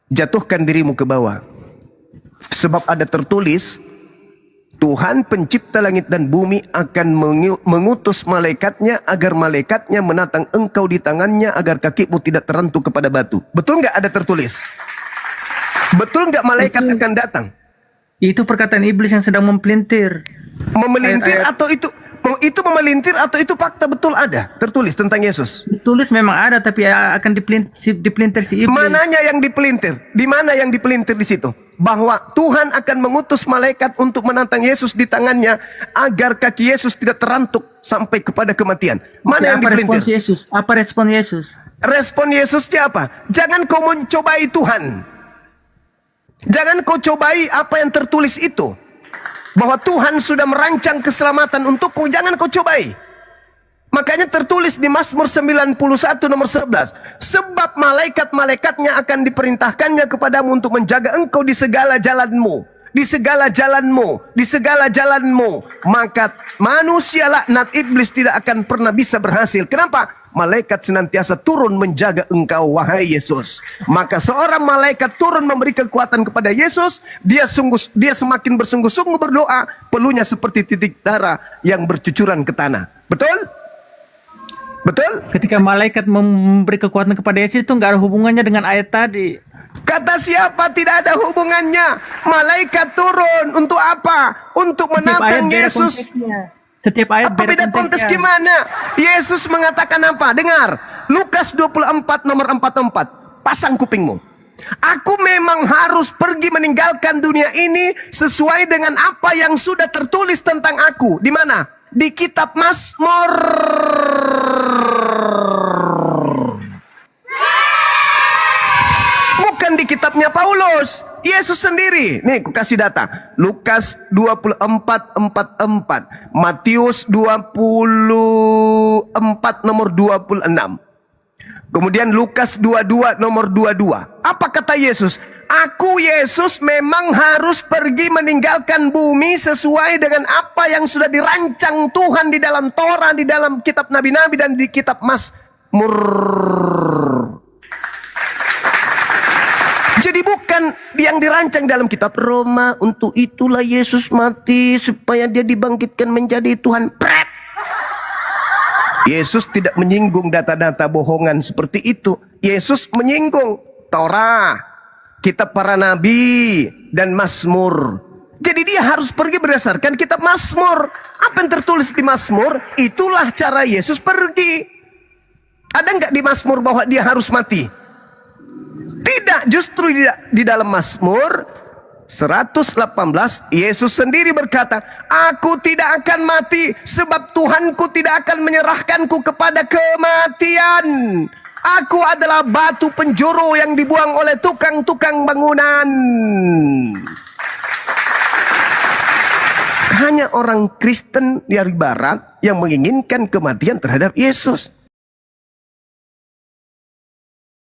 jatuhkan dirimu ke bawah. Sebab ada tertulis, Tuhan pencipta langit dan bumi akan mengutus malaikatnya agar malaikatnya menatang engkau di tangannya agar kakimu tidak terantuk kepada batu. Betul nggak ada tertulis? Betul nggak malaikat akan datang? Itu perkataan iblis yang sedang mempelintir. Memelintir Ayat-ayat. atau itu memelintir atau itu fakta betul ada tertulis tentang Yesus? Tulis memang ada, tapi akan dipelintir si iblis. Mananya yang dipelintir? Di mana yang dipelintir di situ? Bahwa Tuhan akan mengutus malaikat untuk menantang Yesus di tangannya agar kaki Yesus tidak terantuk sampai kepada kematian. Mana yang Apa respon dipelintir? Yesus? Apa respon Yesus? Respon Yesusnya apa? Jangan kau mencobai Tuhan. Jangan kau cobai apa yang tertulis itu. Bahwa Tuhan sudah merancang keselamatan untukku, jangan kau cobai. Makanya tertulis di Mazmur 91 nomor 11. Sebab malaikat-malaikatnya akan diperintahkannya kepadamu untuk menjaga engkau di segala jalanmu. Di segala jalanmu. Di segala jalanmu. Maka manusia laknat iblis tidak akan pernah bisa berhasil. Kenapa? Malaikat senantiasa turun menjaga engkau, wahai Yesus. Maka seorang malaikat turun memberi kekuatan kepada Yesus. Dia semakin bersungguh-sungguh berdoa. Peluhnya seperti titik darah yang bercucuran ke tanah. Betul? Betul? Ketika malaikat memberi kekuatan kepada Yesus itu nggak ada hubungannya dengan ayat tadi. Kata siapa tidak ada hubungannya? Malaikat turun untuk apa? Untuk Setiap ayat menantang beda Yesus. konteksnya. Setiap ayat Apa beda konteks konteksnya. gimana? Yesus mengatakan apa? Dengar. Lukas 24 nomor 44. Pasang kupingmu. Aku memang harus pergi meninggalkan dunia ini sesuai dengan apa yang sudah tertulis tentang aku. Di mana? Di kitab Mazmur. Bukan di kitabnya Paulus. Yesus sendiri. Nih, aku kasih data. Lukas 24:44. Matius 24 nomor 26. Kemudian Lukas 22 nomor 22. Apa kata Yesus? Aku Yesus memang harus pergi meninggalkan bumi sesuai dengan apa yang sudah dirancang Tuhan di dalam Torah, di dalam kitab nabi-nabi dan di kitab Jadi bukan yang dirancang dalam kitab Roma, untuk itulah Yesus mati supaya dia dibangkitkan menjadi Tuhan. Pret. Yesus tidak menyinggung data-data bohongan seperti itu. Yesus menyinggung Taurat, kitab para nabi, dan Mazmur. Jadi dia harus pergi berdasarkan kitab Mazmur. Apa yang tertulis di Mazmur, itulah cara Yesus pergi. Ada nggak di Mazmur bahwa dia harus mati? Tidak, justru di dalam Mazmur 118 Yesus sendiri berkata, aku tidak akan mati sebab Tuhanku tidak akan menyerahkanku kepada kematian. Aku adalah batu penjuru yang dibuang oleh tukang-tukang bangunan. Hanya orang Kristen dari barat yang menginginkan kematian terhadap Yesus.